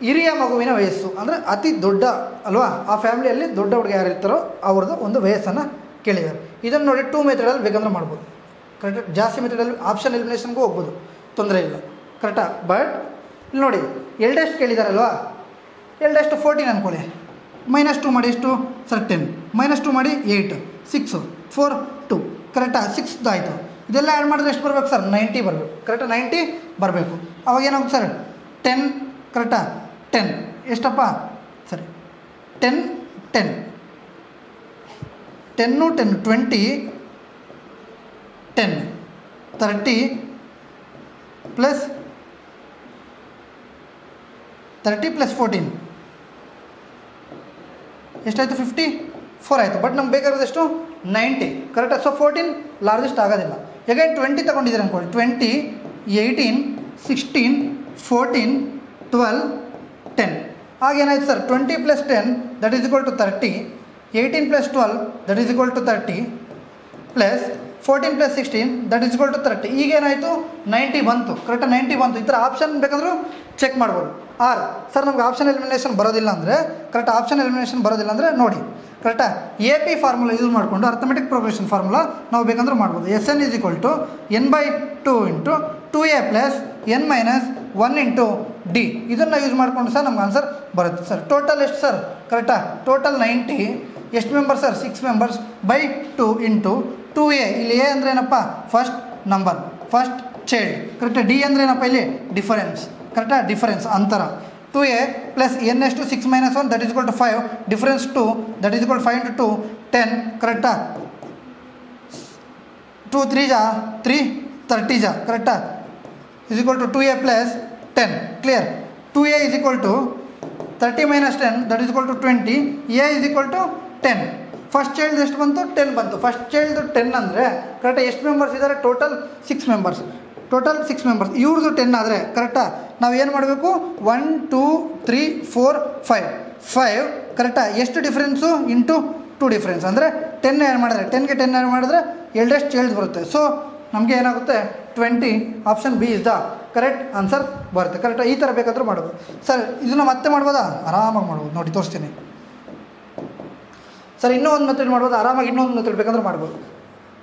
ಹಿರಿಯ ಮಗುವಿನ ವಯಸ್ಸು ಅಂದರೆ ಅತಿ ದೊಡ್ಡ ಅಲ್ವಾ, ಆ ಫ್ಯಾಮಿಲಿಯಲ್ಲಿ ದೊಡ್ಡ ಹುಡುಗ ಯಾರು ಇರ್ತಾರೋ ಅವ್ರದ್ದು ಒಂದು ವಯಸ್ಸನ್ನು ಕೇಳಿದ್ದಾರೆ. ಇದನ್ನು ನೋಡಿ 2 ಮೆಥಡಲ್ಲಿ ಬೇಕಂದ್ರೆ ಮಾಡ್ಬೋದು, ಕರೆಕ್ಟಾ. ಜಾಸ್ತಿ ಮೆಥಡಲ್ಲಿ ಆಪ್ಷನ್ ಎಲಿಮಿನೇಷನ್ಗೂ ಹೋಗ್ಬೋದು, ತೊಂದರೆ ಇಲ್ಲ, ಕರೆಕ್ಟಾ. ಬಟ್ ಇಲ್ಲಿ ನೋಡಿ ಎಲ್ಡೆಸ್ಟ್ ಕೇಳಿದಾರಲ್ವಾ, ಎಲ್ಡೆಸ್ಟ್ 14 ಅಂದ್ಕೊಳ್ಳಿ. -2 ಮಾಡಿ ಎಷ್ಟು ಸರ್ 10, -2 ಮಾಡಿ 8, 6 4 2 ಕರೆಕ್ಟಾ. 6 ಆಯಿತು. ಇದೆಲ್ಲ ಆ್ಯಡ್ ಮಾಡಿದ್ರೆ ಎಷ್ಟು ಬರಬೇಕು ಸರ್, 90 ಬರಬೇಕು, ಕರೆಕ್ಟಾ. 90 ಬರಬೇಕು. ಅವಾಗ ಏನಾಗುತ್ತೆ ಸರ್ 10 ಕರೆಕ್ಟಾ. 10 ಎಷ್ಟಪ್ಪ ಸರಿ 10 10 10 10 20 10 30 ಪ್ಲಸ್ 30 + 14 ಎಷ್ಟಾಯಿತು 54 ಆಯಿತು. ಬಟ್ ನಮ್ಗೆ ಬೇಕಾಗಿರೋದು ಎಷ್ಟು 90, ಕರೆಕ್ಟಾ. ಸೊ 14 ಲಾರ್ಜೆಸ್ಟ್ ಆಗೋದಿಲ್ಲ. ಎಗೈನ್ 20 ತೊಗೊಂಡಿದ್ದೀರ ಅಂದ್ಕೊಳ್ಳಿ. 20 18 16 14 12 10 ಆಗೇನಾಯ್ತು sir 20 + 10 that is equal to 30, 18 + 12 that is equal to 30 plus 14 + 16 that is equal to 30. ಈಗೇನಾಯಿತು 90 ಬಂತು, ಕರೆಕ್ಟಾಗಿ 90 ಬಂತು. ಈ ಥರ ಆಪ್ಷನ್ ಬೇಕಾದರೂ ಚೆಕ್ ಮಾಡ್ಬೋದು. ಆರ್ ಸರ್ ನಮ್ಗೆ ಆಪ್ಷನ್ ಎಲಿಮಿನೇಷನ್ ಬರೋದಿಲ್ಲ ಅಂದರೆ, ಕರೆಕ್ಟ್ ಆಪ್ಷನ್ ಎಲಿಮಿನೇಷನ್ ಬರೋದಿಲ್ಲ ಅಂದರೆ ನೋಡಿ ಕರೆಕ್ಟಾ. AP ಫಾರ್ಮುಲಾ ಯೂಸ್ ಮಾಡಿಕೊಂಡು ಅರ್ಥಮೆಟಿಕ್ ಪ್ರೋಗ್ರೆಷನ್ ಫಾರ್ಮುಲಾ ನಾವು ಬೇಕಂದ್ರೆ ಮಾಡ್ಬೋದು. SN = n/2 × 2a + n - 1 × d. ಇದನ್ನು ಯೂಸ್ ಮಾಡಿಕೊಂಡು ಸರ್ ನಮ್ಗೆ ಆನ್ಸರ್ ಬರುತ್ತೆ ಸರ್. ಟೋಟಲ್ ಎಷ್ಟು ಸರ್, ಕರೆಕ್ಟಾ. ಟೋಟಲ್ 90. ಎಷ್ಟು ಮೆಂಬರ್ಸ್ ಸರ್ 6 ಮೆಂಬರ್ಸ್ /2 × 2a. ಇಲ್ಲಿ ಎ ಅಂದರೆ ಏನಪ್ಪ ಫಸ್ಟ್ ನಂಬರ್, ಫಸ್ಟ್ ಚೈಲ್ಡ್, ಕರೆಕ್ಟಾ. ಡಿ ಅಂದರೆ ಏನಪ್ಪ ಇಲ್ಲಿ ಡಿಫರೆನ್ಸ್, ಕರೆಕ್ಟಾ. ಡಿಫರೆನ್ಸ್ ಅಂತರ. 2a + n ಎಷ್ಟು 6 - 1 that is equal to 5. Difference 2 that is equal 5 × 2 10, ಕರೆಕ್ಟಾ. 2 3 3 30 ಕರೆಕ್ಟಾ is equal to 2a + 10. Clear. 2a is equal to 30 - 10 that is equal to 20. a is equal to 10. First child ಎಷ್ಟು ಬಂತು 10 ಬಂತು. First child 10 ಅಂದರೆ ಕರೆಕ್ಟಾ ಎಷ್ಟು members ಇದ್ದಾರೆ ಟೋಟಲ್ 6 ಮೆಂಬರ್ಸ್. Total 6 members. ಇವ್ರದ್ದು 10 ಆದರೆ ಕರೆಕ್ಟಾ ನಾವು ಏನು ಮಾಡಬೇಕು 1 2 3 4 5 ಕರೆಕ್ಟಾ. ಎಷ್ಟು ಡಿಫ್ರೆನ್ಸು ಇಂಟು 2 ಡಿಫ್ರೆನ್ಸ್ ಅಂದರೆ 10 ಆ್ಯಡ್ ಮಾಡಿದ್ರೆ 10ಗೆ 10 ಆ್ಯಡ್ ಮಾಡಿದ್ರೆ ಎಲ್ಡೆಸ್ಟ್ ಚೈಲ್ಡ್ ಬರುತ್ತೆ. ಸೊ ನಮಗೆ ಏನಾಗುತ್ತೆ 20. Option B is the correct answer ಬರುತ್ತೆ, ಕರೆಕ್ಟಾ. ಈ ಥರ ಬೇಕಾದರೂ ಮಾಡ್ಬೋದು ಸರ್. ಇದನ್ನು ಮತ್ತೆ ಮಾಡ್ಬೋದಾ, ಆರಾಮಾಗಿ ಮಾಡ್ಬೋದು. ನೋಡಿ ತೋರಿಸ್ತೀನಿ ಸರ್. ಇನ್ನೂ ಒಂದು ಮೆಥಡ್ ಮಾಡ್ಬೋದು ಆರಾಮಾಗಿ. ಇನ್ನೊಂದು ಮೆಥಡ್ ಬೇಕಂದ್ರೆ ಮಾಡ್ಬೋದು.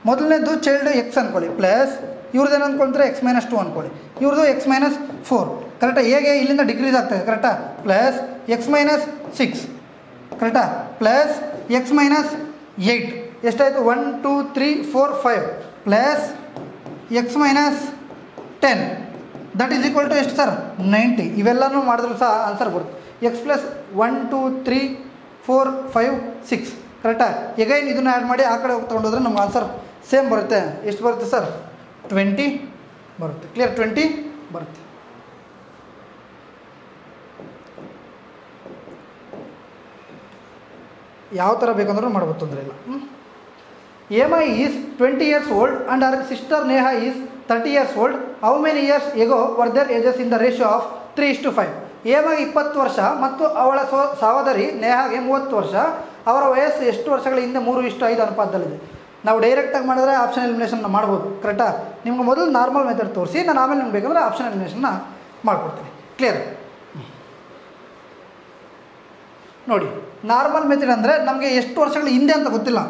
ಮೊದಲನೇದು ಚೈಲ್ಡ್ ಎಕ್ಸ್ ಅಂದ್ಕೊಳ್ಳಿ ಪ್ಲಸ್ ಇವ್ರದ್ದು ಏನು ಅಂದ್ಕೊಳ್ತಾರೆ x - 2 ಅಂದ್ಕೊಳ್ಳಿ. ಇವ್ರದ್ದು x - 4 ಕರೆಕ್ಟಾ. ಹೇಗೆ ಇಲ್ಲಿಂದ ಡಿಕ್ರೀಸ್ ಆಗ್ತಾಯಿದೆ, ಕರೆಕ್ಟಾ. ಪ್ಲಸ್ x - 6 ಕರೆಕ್ಟಾ ಪ್ಲಸ್ x - 8 ಎಷ್ಟಾಯಿತು 1 2 3 4 5 plus x - 10 that is equal to ಎಷ್ಟು ಸರ್ 90. ಇವೆಲ್ಲನೂ ಮಾಡಿದ್ರು ಸಹ ಆನ್ಸರ್ ಬರುತ್ತೆ. x + 1 2 3 4 5 6 ಕರೆಕ್ಟಾ. ಎಗೈನ್ ಇದನ್ನು ಆ್ಯಡ್ ಮಾಡಿ ಆ ಕಡೆ ತೊಗೊಂಡೋದ್ರೆ ನಮ್ಗೆ ಆನ್ಸರ್ ಸೇಮ್ ಬರುತ್ತೆ. ಎಷ್ಟು ಬರುತ್ತೆ ಸರ್ 20 ಬರುತ್ತೆ. ಕ್ಲಿಯರ್. 20 ಬರುತ್ತೆ. ಯಾವ ಥರ ಬೇಕಂದ್ರೂ ಮಾಡ್ಬೋದು, ತೊಂದರೆ ಇಲ್ಲ. Emma is 20 years old and her sister Neha is 30 years old. How many years ago were their ages in the ratio of 3:5? Emma 20 ವರ್ಷ ಮತ್ತು ಅವಳ ಸಹೋದರಿ ನೇಹಾಗೆ 30 ವರ್ಷ. ಅವರ ವಯಸ್ಸು ಎಷ್ಟು ವರ್ಷಗಳ ಹಿಂದೆ 3:5 ಅನುಪಾತದಲ್ಲಿದೆ. ನಾವು ಡೈರೆಕ್ಟಾಗಿ ಮಾಡಿದ್ರೆ ಆಪ್ಷನ್ ಎಲಿಮಿನೇಷನ್ ಮಾಡ್ಬೋದು, ಕರೆಕ್ಟಾ. ನಿಮ್ಗೆ ಮೊದಲು ನಾರ್ಮಲ್ ಮೆಥಡ್ ತೋರಿಸಿ, ನಾನು ಆಮೇಲೆ ನಿಮ್ಗೆ ಬೇಕಂದ್ರೆ ಆಪ್ಷನ್ ಎಲಿಮಿನೇಷನ್ನ ಮಾಡ್ಕೊಡ್ತೀನಿ. ಕ್ಲಿಯರ್. ನೋಡಿ ನಾರ್ಮಲ್ ಮೆಥಡ್ ಅಂದರೆ ನಮಗೆ ಎಷ್ಟು ವರ್ಷಗಳ ಹಿಂದೆ ಅಂತ ಗೊತ್ತಿಲ್ಲ.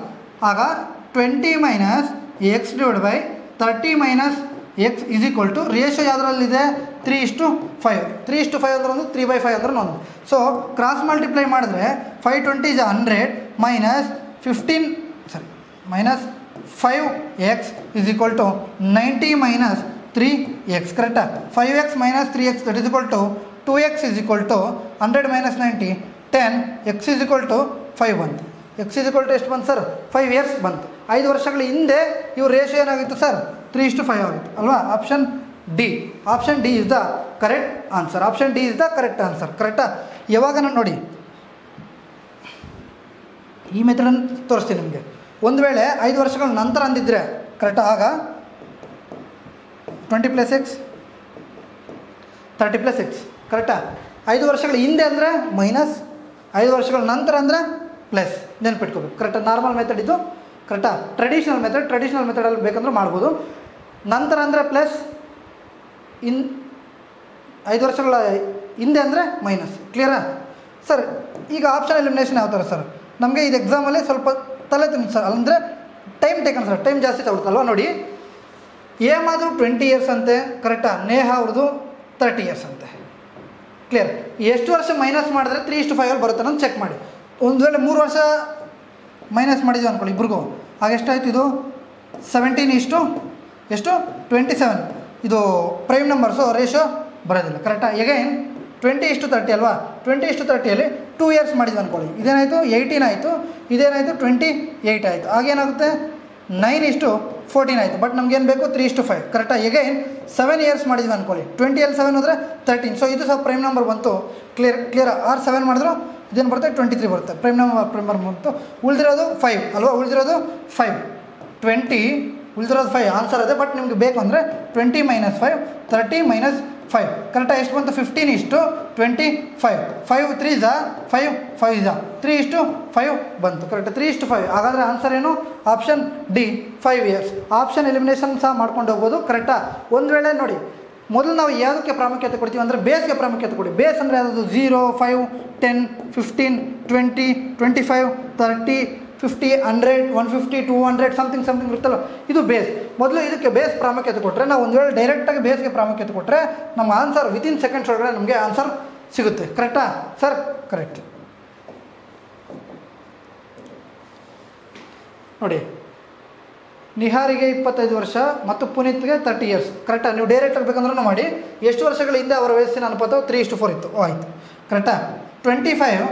ಆಗ 20 - x / 30 - x is equal to ratio ಯಾವುದರಲ್ಲಿದೆ 3:5. 3:5 ಅಂದ್ರೆ ಒಂದು 3/5 ಅಂದ್ರೆ ಒಂದು. ಸೊ ಕ್ರಾಸ್ ಮಲ್ಟಿಪ್ಲೈ ಮಾಡಿದ್ರೆ 5 20 100 minus 5x is equal to 90 minus 3x, ಕರೆಕ್ಟಾ? 5x minus 3x that is equal to 2x is equal to 100 minus 90 10, x is equal to 5 ಬಂತು. x is equal to ಎಷ್ಟು ಬಂತು ಸರ್? 5 years ಬಂತು. 5 ವರ್ಷಗಳ ಹಿಂದೆ ಇವ್ರ ratio ಏನಾಗಿತ್ತು ಸರ್? 3:5 ಆಗಿತ್ತು ಅಲ್ವಾ? Option D is the correct answer. Option D is the correct answer, ಕರೆಕ್ಟಾ? ಯಾವಾಗ ನೋಡಿ ಈ ಮೆಥಡನ್ನು ತೋರಿಸ್ತೀನಿ ನಿಮಗೆ. ಒಂದು ವೇಳೆ 5 ವರ್ಷಗಳ ನಂತರ ಅಂದಿದ್ರೆ ಕರೆಕ್ಟಾ, ಆಗ 20 + x 30 + x, ಕರೆಕ್ಟಾ? 5 ವರ್ಷಗಳ ಹಿಂದೆ ಅಂದರೆ ಮೈನಸ್, 5 ವರ್ಷಗಳ ನಂತರ ಅಂದರೆ ಪ್ಲಸ್, ನೆನ್ಪಿಟ್ಕೋಬೇಕು, ಕರೆಕ್ಟಾ? ನಾರ್ಮಲ್ ಮೆಥಡ್ ಇದು, ಕರೆಕ್ಟಾ? ಟ್ರೆಡಿಷ್ನಲ್ ಮೆಥಡಲ್ಲಿ ಬೇಕಂದ್ರೆ ಮಾಡ್ಬೋದು. ನಂತರ ಅಂದರೆ ಪ್ಲಸ್, 5 ವರ್ಷಗಳ ಹಿಂದೆ ಅಂದರೆ ಮೈನಸ್. ಕ್ಲಿಯರಾ ಸರ್? ಈಗ ಆಪ್ಷನ್ ಎಲಿಮಿನೇಷನ್ ಯಾವ ಥರ ಸರ್? ನಮಗೆ ಇದು ಎಕ್ಸಾಮಲ್ಲಿ ಸ್ವಲ್ಪ ತಲೆ ತಿನ್ನಿ ಸರ್, ಅಂದರೆ ಟೈಮ್ ಟೇಕನ್ ಸರ್, ಟೈಮ್ ಜಾಸ್ತಿ ತಗೊಳ್ತಲ್ವ. ನೋಡಿ, ಏಮ್ ಆದರೂ 20 years ಅಂತೆ, ಕರೆಕ್ಟಾ? ನೇಹ ಅವ್ರದ್ದು 30 years ಅಂತೆ. ಕ್ಲಿಯರ್? ಎಷ್ಟು ವರ್ಷ ಮೈನಸ್ ಮಾಡಿದ್ರೆ 3:5 ಬರುತ್ತೆ ಅನ್ನೋದು ಚೆಕ್ ಮಾಡಿ. ಒಂದು ವೇಳೆ 3 ವರ್ಷ ಮೈನಸ್ ಮಾಡಿದ್ವಿ ಅಂದ್ಕೊಳ್ಳಿ ಇಬ್ರಿಗೂ, ಆಗ ಎಷ್ಟಾಯಿತು? ಇದು 17:27. ಇದು ಪ್ರೈಮ್ ನಂಬರ್ಸು, ರೇಷಿಯೋ ಬರೋದಿಲ್ಲ, ಕರೆಕ್ಟಾ? ಎಗೈನ್ 20:30 ಅಲ್ವಾ? 20:30 2 years ಮಾಡಿದ್ವಿ ಅಂದ್ಕೊಳ್ಳಿ, ಇದೇನಾಯಿತು? 18 ಆಯಿತು, ಇದೇನಾಯಿತು? 28 ಆಯಿತು. ಆಗೇನಾಗುತ್ತೆ? 9:14 ಆಯಿತು. ಬಟ್ ನಮಗೇನು ಬೇಕು? 3:5, ಕರೆಕ್ಟಾ? ಎಗೈನ್ 7 years ಮಾಡಿದ್ವಿ ಅಂದ್ಕೊಳ್ಳಿ, 20 7 ಹೋದರೆ 13. ಸೊ ಇದು ಸಹ ಪ್ರೈಮ್ ನಂಬರ್ ಬಂತು. ಕ್ಲಿಯರ್? ಆರ್ 7 ಮಾಡಿದ್ರು ಇದೇನು ಬರುತ್ತೆ? 23 ಬರುತ್ತೆ. ಪ್ರೈಮ್ ನಂಬರ್ ಬಂತು. ಉಳಿದಿರೋದು 5 ಅಲ್ವಾ? ಉಳಿದಿರೋದು 5, 20 ಉಳಿದಿರೋದು 5 ಆನ್ಸರ್ ಅದೇ. ಬಟ್ ನಿಮಗೆ ಬೇಕು ಅಂದರೆ 20 - 5 30 - 5, ಕರೆಕ್ಟಾಗಿ ಎಷ್ಟು ಬಂತು? 15:25. 5 3 5 5 3:5 ಬಂತು, ಕರೆಕ್ಟ್? 3:5. ಹಾಗಾದರೆ ಆನ್ಸರ್ ಏನು? Option D 5 years. Option elimination ಸಹ ಮಾಡ್ಕೊಂಡು ಹೋಗ್ಬೋದು, ಕರೆಕ್ಟಾ? ಒಂದು ವೇಳೆ ನೋಡಿ, ಮೊದಲು ನಾವು ಯಾವುದಕ್ಕೆ ಪ್ರಾಮುಖ್ಯತೆ ಕೊಡ್ತೀವಿ ಅಂದರೆ ಬೇಸ್ಗೆ ಪ್ರಾಮುಖ್ಯತೆ ಕೊಡಿ. ಬೇಸ್ ಅಂದರೆ ಯಾವುದು? 0 5 10 15 20 25 30 50 100 150 200 ಸಮಥಿಂಗ್ ಇರುತ್ತಲ್ಲ, ಇದು ಬೇಸ್. ಮೊದಲು ಇದಕ್ಕೆ ಬೇಸ್ ಪ್ರಾಮುಖ್ಯತೆ ಕೊಟ್ಟರೆ, ನಾವು ಒಂದು ವೇಳೆ ಡೈರೆಕ್ಟಾಗಿ ಬೇಸ್ಗೆ ಪ್ರಾಮುಖ್ಯತೆ ಕೊಟ್ಟರೆ ನಮ್ಮ ಆನ್ಸರ್ ವಿತಿನ್ ಸೆಕೆಂಡ್ಸ್ ಒಳಗಡೆ ನಮಗೆ ಆನ್ಸರ್ ಸಿಗುತ್ತೆ, ಕರೆಕ್ಟಾ ಸರ್? ಕರೆಕ್ಟ್. ನೋಡಿ, ನಿಹಾರಿಗೆ 25 ವರ್ಷ ಮತ್ತು ಪುನೀತ್ಗೆ 30 years, ಕರೆಕ್ಟಾ? ನೀವು ಡೈರೆಕ್ಟಾಗಿ ಬೇಕಂದ್ರೂ ಮಾಡಿ. ಎಷ್ಟು ವರ್ಷಗಳ ಹಿಂದೆ ಅವರ ವಯಸ್ಸಿನ ಅನುಪಾತ 3:4 ಇತ್ತು. ಆಯಿತು, ಕರೆಕ್ಟಾ? 25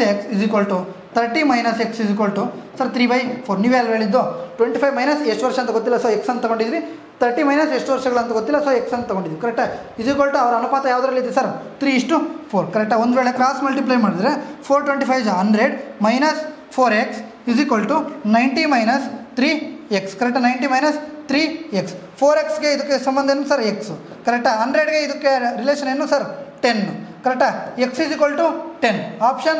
- x is equal to 30 - x is equal to sir 3/4. ನೀವೇ ಅಲ್ವ ಹೇಳಿದ್ದು? 25 - ಎಷ್ಟು ವರ್ಷ ಅಂತ ಗೊತ್ತಿಲ್ಲ, ಸೊ ಎಕ್ಸ್ ಅಂತ ತೊಗೊಂಡಿದ್ವಿ. 30 - ಎಷ್ಟು ವರ್ಷಗಳು ಅಂತ ಗೊತ್ತಿಲ್ಲ, ಸೊ ಎಕ್ಸ್ ಅಂತ ತೊಗೊಂಡಿದ್ವಿ, ಕರೆಕ್ಟಾ? ಇಸ್ ಈಕ್ವಲ್ ಟು ಅವರ ಅನುಪಾತ ಯಾವುದರಲ್ಲಿದೆ ಸರ್? 3:4, ಕರೆಕ್ಟಾ? ಒಂದು ವೇಳೆ ಕ್ರಾಸ್ ಮಲ್ಟಿಪ್ಲೈ ಮಾಡಿದ್ರೆ 425 100 - 4x is equal to 90 - 3x, ಕರೆಕ್ಟಾ? 90 - 3x. 4xಗೆ ಇದಕ್ಕೆ ಸಂಬಂಧ ಏನು ಸರ್? ಎಕ್ಸ್, ಕರೆಕ್ಟಾ? 100ಗೆ ಇದಕ್ಕೆ ರಿಲೇಷನ್ ಏನು ಸರ್? 10, ಕರೆಕ್ಟಾ? x is equal to 10. Option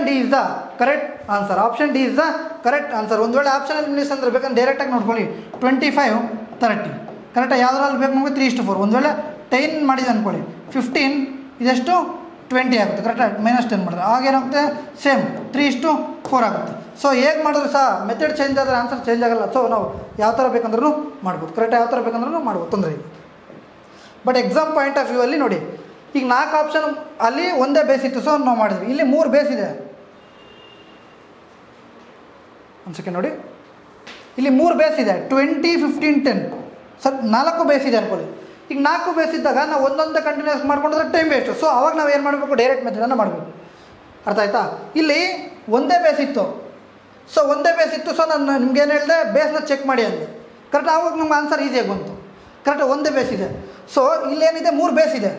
D is the correct answer. Option D is the correct answer. ಒಂದು ವೇಳೆ ಆಪ್ಷನ್ ಎಲಿಮಿನೇಷನ್ ಅಂದರೆ ಬೇಕಂದ್ರೆ ಡೈರೆಕ್ಟಾಗಿ ನೋಡ್ಕೊಳ್ಳಿ. 25 30, ಕರೆಕ್ಟಾ? ಯಾವುದ್ರಲ್ಲಿ ಬೇಕು ನಮಗೆ? 3:4. ಒಂದು ವೇಳೆ 10 ಮಾಡಿದೆ ಅಂದ್ಕೊಳ್ಳಿ, 15 ಇದೆಷ್ಟು? 20 ಆಗುತ್ತೆ, ಕರೆಕ್ಟಾ? -10 ಮಾಡಿದ್ರೆ ಆಗೇನಾಗುತ್ತೆ? ಸೇಮ್ 3:4 ಆಗುತ್ತೆ. ಸೊ ಹೇಗೆ ಮಾಡಿದ್ರು ಸಹ ಮೆಥಡ್ ಚೇಂಜ್ ಆದರೆ ಆನ್ಸರ್ ಚೇಂಜ್ ಆಗಲ್ಲ. ಸೊ ನಾವು ಯಾವ ಥರ ಬೇಕಂದ್ರೂ ಮಾಡ್ಬೋದು, ಕರೆಕ್ಟಾ? ಯಾವ ಥರ ಬೇಕಂದ್ರೂ ಮಾಡ್ಬೋದು, ತೊಂದರೆ ಇಲ್ಲ. But exam point of view ಅಲ್ಲಿ ನೋಡಿ, ಈಗ 4 ಆಪ್ಷನ್ ಅಲ್ಲಿ ಒಂದೇ ಬೇಸ್ ಇತ್ತು, ಸೊ ನಾವು ಮಾಡಿದ್ವಿ. ಇಲ್ಲಿ 3 ಬೇಸ್ ಇದೆ. ಒಂದು ಸೆಕೆಂಡ್ ನೋಡಿ, ಇಲ್ಲಿ 3 ಬೇಸ್ ಇದೆ, 20 15 10. ಸರ್ 4 ಬೇಸ್ ಇದೆ ಅನ್ಕೊಳ್ಳಿ. ಈಗ 4 ಬೇಸ್ ಇದ್ದಾಗ ನಾವು ಒಂದೊಂದೇ ಕಂಟಿನ್ಯೂಸ್ ಮಾಡ್ಕೊಂಡ್ರೆ ಟೈಮ್ ವೇಸ್ಟು. ಸೊ ಅವಾಗ ನಾವು ಏನು ಮಾಡಬೇಕು? ಡೈರೆಕ್ಟ್ ಮೆಥಡನ್ನು ಮಾಡಬೇಕು. ಅರ್ಥ ಆಯ್ತಾ? ಇಲ್ಲಿ ಒಂದೇ ಬೇಸ್ ಇತ್ತು, ಸೊ ನಾನು ನಿಮ್ಗೆ ಏನು ಹೇಳಿದೆ? ಬೇಸ್ನ ಚೆಕ್ ಮಾಡಿ ಅಂದೆ, ಕರೆಕ್ಟ್? ಆವಾಗ ನಮ್ಗೆ ಆನ್ಸರ್ ಈಸಿಯಾಗಿ ಬಂತು, ಕರೆಕ್ಟ್? ಒಂದೇ ಬೇಸ್ ಇದೆ. ಸೊ ಇಲ್ಲೇನಿದೆ? 3 ಬೇಸ್ ಇದೆ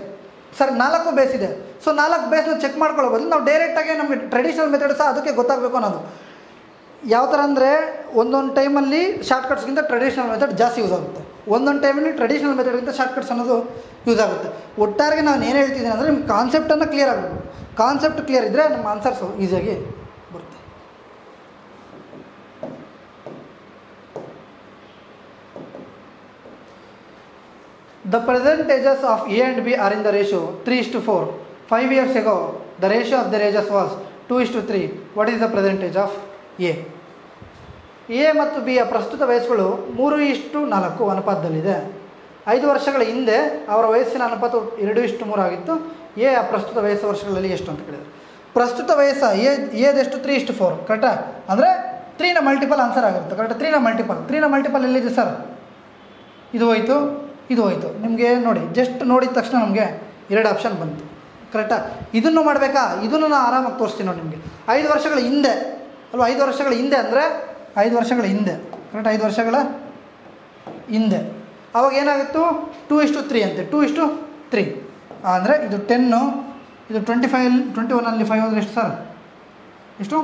ಸರ್, 4 ಬೇಸ್ ಇದೆ. ಸೊ 4 ಬೇಸ್ನ ಚೆಕ್ ಮಾಡ್ಕೊಳ್ಳೋ ಬದಲು ನಾವು ಡೈರೆಕ್ಟಾಗಿ ನಮಗೆ ಟ್ರೆಡಿಷನಲ್ ಮೆಥಡ್ ಸಹ ಅದಕ್ಕೆ ಗೊತ್ತಾಗಬೇಕು ಅನ್ನೋದು. ಯಾವ ಥರ ಅಂದರೆ ಒಂದೊಂದು ಟೈಮಲ್ಲಿ ಶಾರ್ಟ್ಕಟ್ಸ್ಗಿಂತ ಟ್ರೆಡಿಷನಲ್ ಮೆಥಡ್ ಜಾಸ್ತಿ ಯೂಸ್ ಆಗುತ್ತೆ, ಒಂದೊಂದು ಟೈಮಲ್ಲಿ ಟ್ರೆಡಿಷನಲ್ ಮೆಥಡ್ಗಿಂತ ಶಾರ್ಟ್ಕಟ್ಸ್ ಅನ್ನೋದು ಯೂಸ್ ಆಗುತ್ತೆ. ಒಟ್ಟಾರೆ ನಾನು ಏನು ಹೇಳ್ತಿದ್ದೀನಿ ಅಂದರೆ ನಿಮ್ಮ ಕಾನ್ಸೆಪ್ಟನ್ನು ಕ್ಲಿಯರ್ ಆಗಬೇಕು. ಕಾನ್ಸೆಪ್ಟ್ ಕ್ಲಿಯರ್ ಇದ್ದರೆ ನಮ್ಮ ಆನ್ಸರ್ಸು ಈಸಿಯಾಗಿ ಬರುತ್ತೆ. The percentages of A and B are in the ratio 3:4. 5 years ago, the ratio of their ages was 2:3. What is the percentage of A? A ಮತ್ತು B ಯ ಪ್ರಸ್ತುತ ವಯಸ್ಸುಗಳು 3:4 ಅನುಪಾತದಲ್ಲಿದೆ. 5 ವರ್ಷಗಳ ಹಿಂದೆ ಅವರ ವಯಸ್ಸಿನ ಅನುಪಾತ 2:3 ಆಗಿತ್ತು. A ಪ್ರಸ್ತುತ ವಯಸ್ಸು ವರ್ಷಗಳಲ್ಲಿ ಎಷ್ಟು ಅಂತ ಕೇಳಿದರು. ಪ್ರಸ್ತುತ ವಯಸ್ಸು ಏದೆಷ್ಟು 3:4 ಕರೆಕ್ಟಾ. ಅಂದರೆ 3ನ ಮಲ್ಟಿಪಲ್ ಆನ್ಸರ್ ಆಗಿರುತ್ತೆ ಕರೆಕ್ಟಾ. 3ನ ಮಲ್ಟಿಪಲ್ ಎಲ್ಲಿದೆ ಸರ್? ಇದು ಹೋಯ್ತು, ಇದು ಹೋಯ್ತು. ನಿಮಗೆ ನೋಡಿ ಜಸ್ಟ್ ನೋಡಿದ ತಕ್ಷಣ ನಮಗೆ 2 ಆಪ್ಷನ್ ಬಂತು ಕರೆಕ್ಟಾ. ಇದನ್ನು ಮಾಡಬೇಕಾ? ಇದನ್ನು ನಾನು ಆರಾಮಾಗಿ ತೋರಿಸ್ತೀನಿ ನೋಡಿ ನಿಮಗೆ. 5 ವರ್ಷಗಳ ಹಿಂದೆ ಅಲ್ವಾ, 5 ವರ್ಷಗಳ ಹಿಂದೆ ಅಂದರೆ 5 ವರ್ಷಗಳ ಹಿಂದೆ ಕರೆಕ್ಟ್. 5 ವರ್ಷಗಳ ಹಿಂದೆ ಆವಾಗ ಏನಾಗಿತ್ತು? 2:3 ಅಂತೆ. 2:3 ಅಂದರೆ ಇದು 10, ಇದು 25, 21ಅಲ್ಲಿ 5 ಅಂದರೆ ಎಷ್ಟು ಸರ್? ಎಷ್ಟು?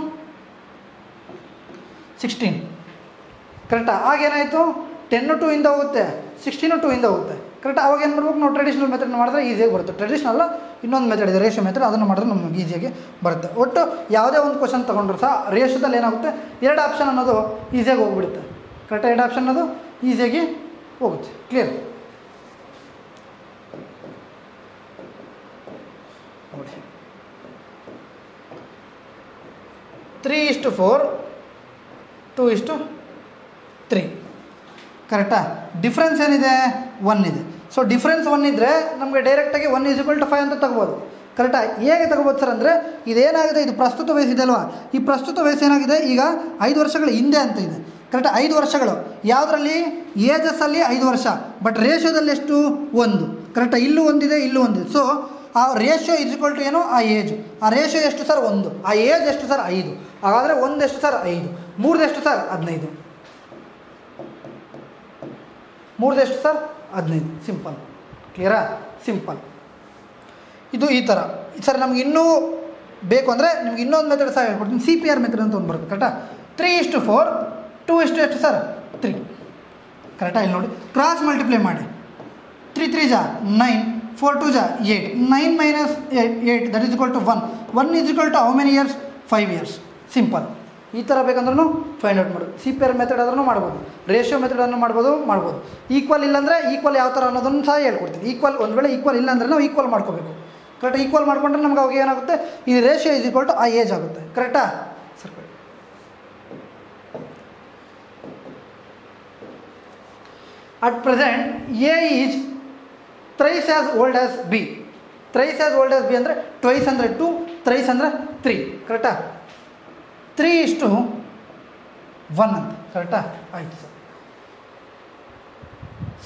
16 ಕರೆಕ್ಟಾ. ಆಗೇನಾಯಿತು? 10 2 ಇಂದ ಹೋಗುತ್ತೆ, 16 2 ಇಂದ ಹೋಗುತ್ತೆ ಕರೆಕ್ಟ್. ಅವಾಗ ಏನು ಮಾಡ್ಬೇಕು ನಾವು? ಟ್ರೆಡಿಷನಲ್ ಮೆಥಡ್ ಮಾಡಿದ್ರೆ ಈಸಿಯಾಗಿ ಬರುತ್ತೆ. ಟ್ರೆಡಿಷನಲ್ ಇನ್ನೊಂದು ಮೆಥಡ್ ಇದೆ, ರೇಷಿಯೋ ಮೆಥಡ್. ಅದನ್ನು ಮಾಡಿದ್ರೆ ನಮಗೆ ಈಸಿಯಾಗಿ ಬರುತ್ತೆ. ಒಟ್ಟು ಯಾವುದೇ ಒಂದು ಕ್ವಶನ್ ತೊಗೊಂಡ್ರು ಸಹ ರೇಷಿಯೋದಲ್ಲಿ ಏನಾಗುತ್ತೆ? 2 ಆಪ್ಷನ್ ಅನ್ನೋದು ಈಸಿಯಾಗಿ ಹೋಗ್ಬಿಡುತ್ತೆ ಕರೆಕ್ಟ್. 2 ಆಪ್ಷನ್ ಅನ್ನೋದು ಈಸಿಯಾಗಿ ಹೋಗುತ್ತೆ. ಕ್ಲಿಯರ್ ನೋಡಿ. 3:4 2:3 ಕರೆಕ್ಟಾ. ಡಿಫ್ರೆನ್ಸ್ ಏನಿದೆ? 1 ಇದೆ. ಸೊ ಡಿಫ್ರೆನ್ಸ್ 1 ಇದ್ದರೆ ನಮಗೆ ಡೈರೆಕ್ಟಾಗಿ 1 = 5 ಅಂತ ತಗೋಬೋದು ಕರೆಕ್ಟಾ. ಹೇಗೆ ತಗೋಬೋದು ಸರ್ ಅಂದರೆ ಇದೇನಾಗಿದೆ? ಇದು ಪ್ರಸ್ತುತ ವಯಸ್ಸಿದೆ ಅಲ್ವಾ. ಈ ಪ್ರಸ್ತುತ ವಯಸ್ಸು ಏನಾಗಿದೆ? ಈಗ 5 ವರ್ಷಗಳ ಹಿಂದೆ ಅಂತ ಇದೆ ಕರೆಕ್ಟ್. 5 ವರ್ಷಗಳು ಯಾವುದರಲ್ಲಿ? ಏಜಸ್ಸಲ್ಲಿ 5 ವರ್ಷ, ಬಟ್ ರೇಷಿಯೋದಲ್ಲಿ ಎಷ್ಟು? 1 ಕರೆಕ್ಟಾ. ಇಲ್ಲೂ ಒಂದಿದೆ, ಇಲ್ಲೂ ಒಂದಿದೆ. ಸೊ ಆ ರೇಷಿಯೋ = ಏನು? ಆ ಏಜ್. ಆ ರೇಷಿಯೋ ಎಷ್ಟು ಸರ್? 1. ಆ ಏಜ್ ಎಷ್ಟು ಸರ್? 5. ಹಾಗಾದರೆ 1 ಎಷ್ಟು ಸರ್? 5. 3 ಎಷ್ಟು ಸರ್? 15. 3 ಎಷ್ಟು ಸರ್? 15. ಸಿಂಪಲ್. ಕ್ಲಿಯರಾ? ಸಿಂಪಲ್. ಇದು ಈ ಥರ ಸರ್. ನಮ್ಗೆ ಇನ್ನೂ ಬೇಕು ಅಂದರೆ ನಿಮ್ಗೆ ಇನ್ನೊಂದು ಮೆಥಡ್ ಸಹ ಹೇಳ್ಕೊಡ್ತೀನಿ. CPR ಮೆಥಡ್ ಅಂತ ಒಂದು ಬರುತ್ತೆ ಕರೆಕ್ಟಾ. 3:4 2 ಎಷ್ಟು ಸರ್? 3 ಕರೆಕ್ಟಾ. ಇಲ್ಲಿ ನೋಡಿ ಕ್ರಾಸ್ ಮಲ್ಟಿಪ್ಲೈ ಮಾಡಿ. 3 3 9, 4 2 8, 9 - 8 that is = 1. 1 = how many years? 5 years. Simple. ಈ ಥರ ಬೇಕಂದ್ರೂ ಫೈಂಡ್ ಔಟ್ ಮಾಡೋದು. CPR ಮೆಥಡ್ ಆದ್ರೂ ಮಾಡ್ಬೋದು, ರೇಷಿಯೋ ಮೆಥಡನ್ನು ಮಾಡ್ಬೋದು. ಈಕ್ವಲ್ ಇಲ್ಲಾಂದರೆ ಈಕ್ವಲ್ ಯಾವ ಥರ ಅನ್ನೋದನ್ನು ಸಹ ಹೇಳ್ಕೊಡ್ತೀನಿ. ಈಕ್ವಲ್ ಒಂದು ವೇಳೆ ಈಕ್ವಲ್ ಇಲ್ಲ ಅಂದರೆ ನಾವು ಈಕ್ವಲ್ ಮಾಡ್ಕೋಬೇಕು ಕರೆಕ್ಟ್. ಈಕ್ವಲ್ ಮಾಡ್ಕೊಂಡ್ರೆ ನಮ್ಗೆ ಅವಾಗ ಏನಾಗುತ್ತೆ? ಈ ರೇಷಿಯೋ = ಆ ಏಜ್ ಆಗುತ್ತೆ ಕರೆಕ್ಟಾ. Sir at present A is thrice as old as B. Thrice as old as B ಅಂದರೆ ಟ್ವೈಸ್ ಅಂದರೆ 2, ಥ್ರೈಸ್ ಅಂದರೆ 3 ಕರೆಕ್ಟಾ. 3:1 ಅಂತ ಕರೆಕ್ಟಾ. ಆಯಿತು sir.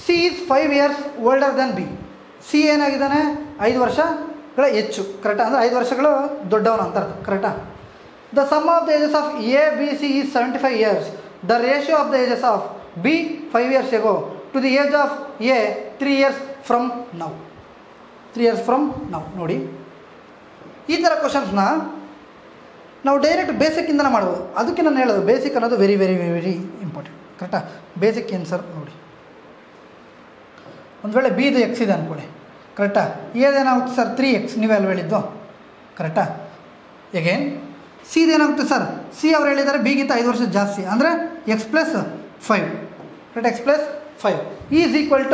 C is 5 years older than B. C ಏನಾಗಿದ್ದಾನೆ? 5 ವರ್ಷಗಳ ಹೆಚ್ಚು ಕರೆಕ್ಟಾ. ಅಂದರೆ 5 ವರ್ಷಗಳು ದೊಡ್ಡವನು ಅಂತ ಅರ್ಥ ಕರೆಕ್ಟಾ. The sum of the ages of A, B, C is 75 years. The ratio of the ages of B 5 years ago to the age of A 3 years from now. 3 years from now. ನೋಡಿ ಈ ಥರ ಕ್ವಶನ್ಸ್ನ ನಾವು direct ಬೇಸಿಕ್ಕಿಂದನೇ ಮಾಡ್ಬೋದು. ಅದಕ್ಕೆ ನಾನು ಹೇಳೋದು basic ಅನ್ನೋದು very very very very important ಕರೆಕ್ಟಾ. ಬೇಸಿಕ್ ಏನು ಸರ್? ನೋಡಿ ಒಂದು ವೇಳೆ ಬಿದು ಎಕ್ಸ್ ಇದೆ ಅಂದ್ಕೊಳ್ಳಿ ಕರೆಕ್ಟಾ. ಏನಾಗುತ್ತೆ ಸರ್? 3x. ನೀವೇ ಅಲ್ವ ಹೇಳಿದ್ದು ಕರೆಕ್ಟಾ. Again ಸಿದೇನಾಗುತ್ತೆ sir? ಸಿ ಅವ್ರು ಹೇಳಿದ್ದಾರೆ ಬಿಗಿಂತ 5 ವರ್ಷ ಜಾಸ್ತಿ ಅಂದರೆ x + 5 correct. x + 5 is equal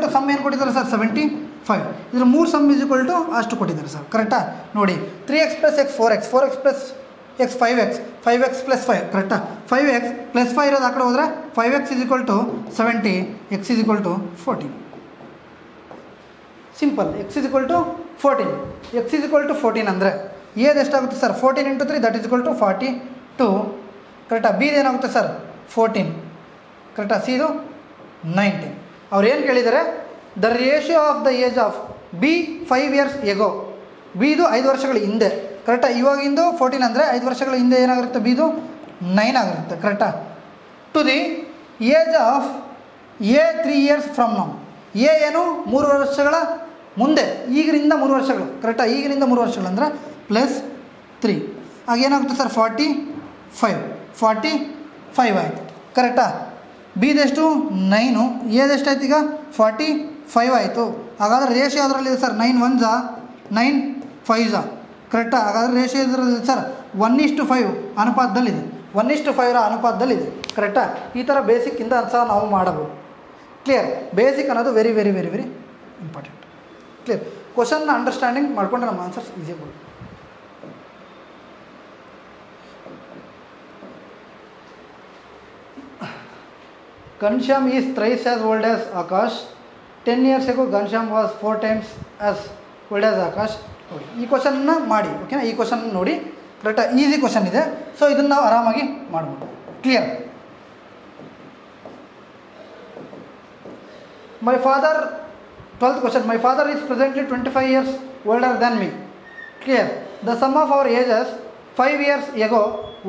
to sum ಏನು ಕೊಟ್ಟಿದ್ದಾರೆ ಸರ್? 75. ಇದ್ರ 3 ಸಮ್ = ಅಷ್ಟು ಕೊಟ್ಟಿದ್ದಾರೆ ಸರ್ ಕರೆಕ್ಟಾ. ನೋಡಿ 3x + x 4x, 4x + x 5x, 5x + 5 ಕರೆಕ್ಟಾ. 5x + 5 ಇರೋದು ಆ ಕಡೆ ಹೋದರೆ 5x = 70, x = 14. Simple. x = 14. x = 14 ಅಂದರೆ ಏದು ಎಷ್ಟಾಗುತ್ತೆ ಸರ್? 14 × 3 ದಟ್ ಈಸ್ = 42 ಕರೆಕ್ಟಾ. ಬಿದು ಏನಾಗುತ್ತೆ ಸರ್? 14 ಕರೆಕ್ಟಾ. ಸಿದು 19. ಅವ್ರು ಏನು ಕೇಳಿದ್ದಾರೆ? The ratio of the age of B 5 years ago. ಬಿದು 5 ವರ್ಷಗಳ ಹಿಂದೆ ಕರೆಕ್ಟಾ. ಇವಾಗಿಂದು 14 ಅಂದರೆ 5 ವರ್ಷಗಳ ಹಿಂದೆ ಏನಾಗಿರುತ್ತೆ? ಬಿದು 9 ಆಗಿರುತ್ತೆ ಕರೆಕ್ಟಾ. To the age of A 3 years from now. A ಏನು? 3 ವರ್ಷಗಳ ಮುಂದೆ, ಈಗಿನಿಂದ 3 ವರ್ಷಗಳು ಕರೆಕ್ಟಾ. ಈಗಿನಿಂದ 3 ವರ್ಷಗಳು ಅಂದರೆ +3 ಆಗೇನಾಗುತ್ತೆ ಸರ್? 45 ಆಯಿತು ಕರೆಕ್ಟಾ. ಬಿದೆಷ್ಟು? 9. ಎದೆಷ್ಟಾಯ್ತು ಈಗ? 45 ಆಯಿತು. ಹಾಗಾದರೆ ರೇಷಿಯೋ ಅದರಲ್ಲಿದೆ ಸರ್ 9 1 9 5 ಕರೆಕ್ಟಾ. ಹಾಗಾದರೆ ರೇಷಿಯೋ ಇದರಲ್ಲಿದೆ ಸರ್ 1:5 ಅನುಪಾತದಲ್ಲಿದೆ. 1:5 ಅನುಪಾತದಲ್ಲಿದೆ ಕರೆಕ್ಟಾ. ಈ ಥರ ಬೇಸಿಕ್ಕಿಂದ ಸಹ ನಾವು ಮಾಡಬಹುದು. ಕ್ಲಿಯರ್. ಬೇಸಿಕ್ ಅನ್ನೋದು very very very very important. Clear. ಕ್ವಶನ್ನ ಅಂಡರ್ಸ್ಟ್ಯಾಂಡಿಂಗ್ ಮಾಡಿಕೊಂಡ್ರೆ ನಮ್ಮ ಆನ್ಸರ್ಸ್ ಈಸಿ ಬರುತ್ತೆ. Ghanshyam is thrice as old as Akash. 10 years ago, Ghanshyam was 4 times as old as Akash. ನೋಡಿ ಈ ಕ್ವಶನ್ನ ಮಾಡಿ, ಓಕೆನಾ. ಈ ಕ್ವಶನ್ ನೋಡಿ ಕರೆಕ್ಟಾಗಿ ಈಸಿ ಕ್ವಶನ್ ಇದೆ. ಸೊ ಇದನ್ನು ನಾವು ಆರಾಮಾಗಿ ಮಾಡ್ಬೋದು. Clear. My father, 12th question, my father is presently 25 years older than me. Clear. The sum of our ages 5 years ago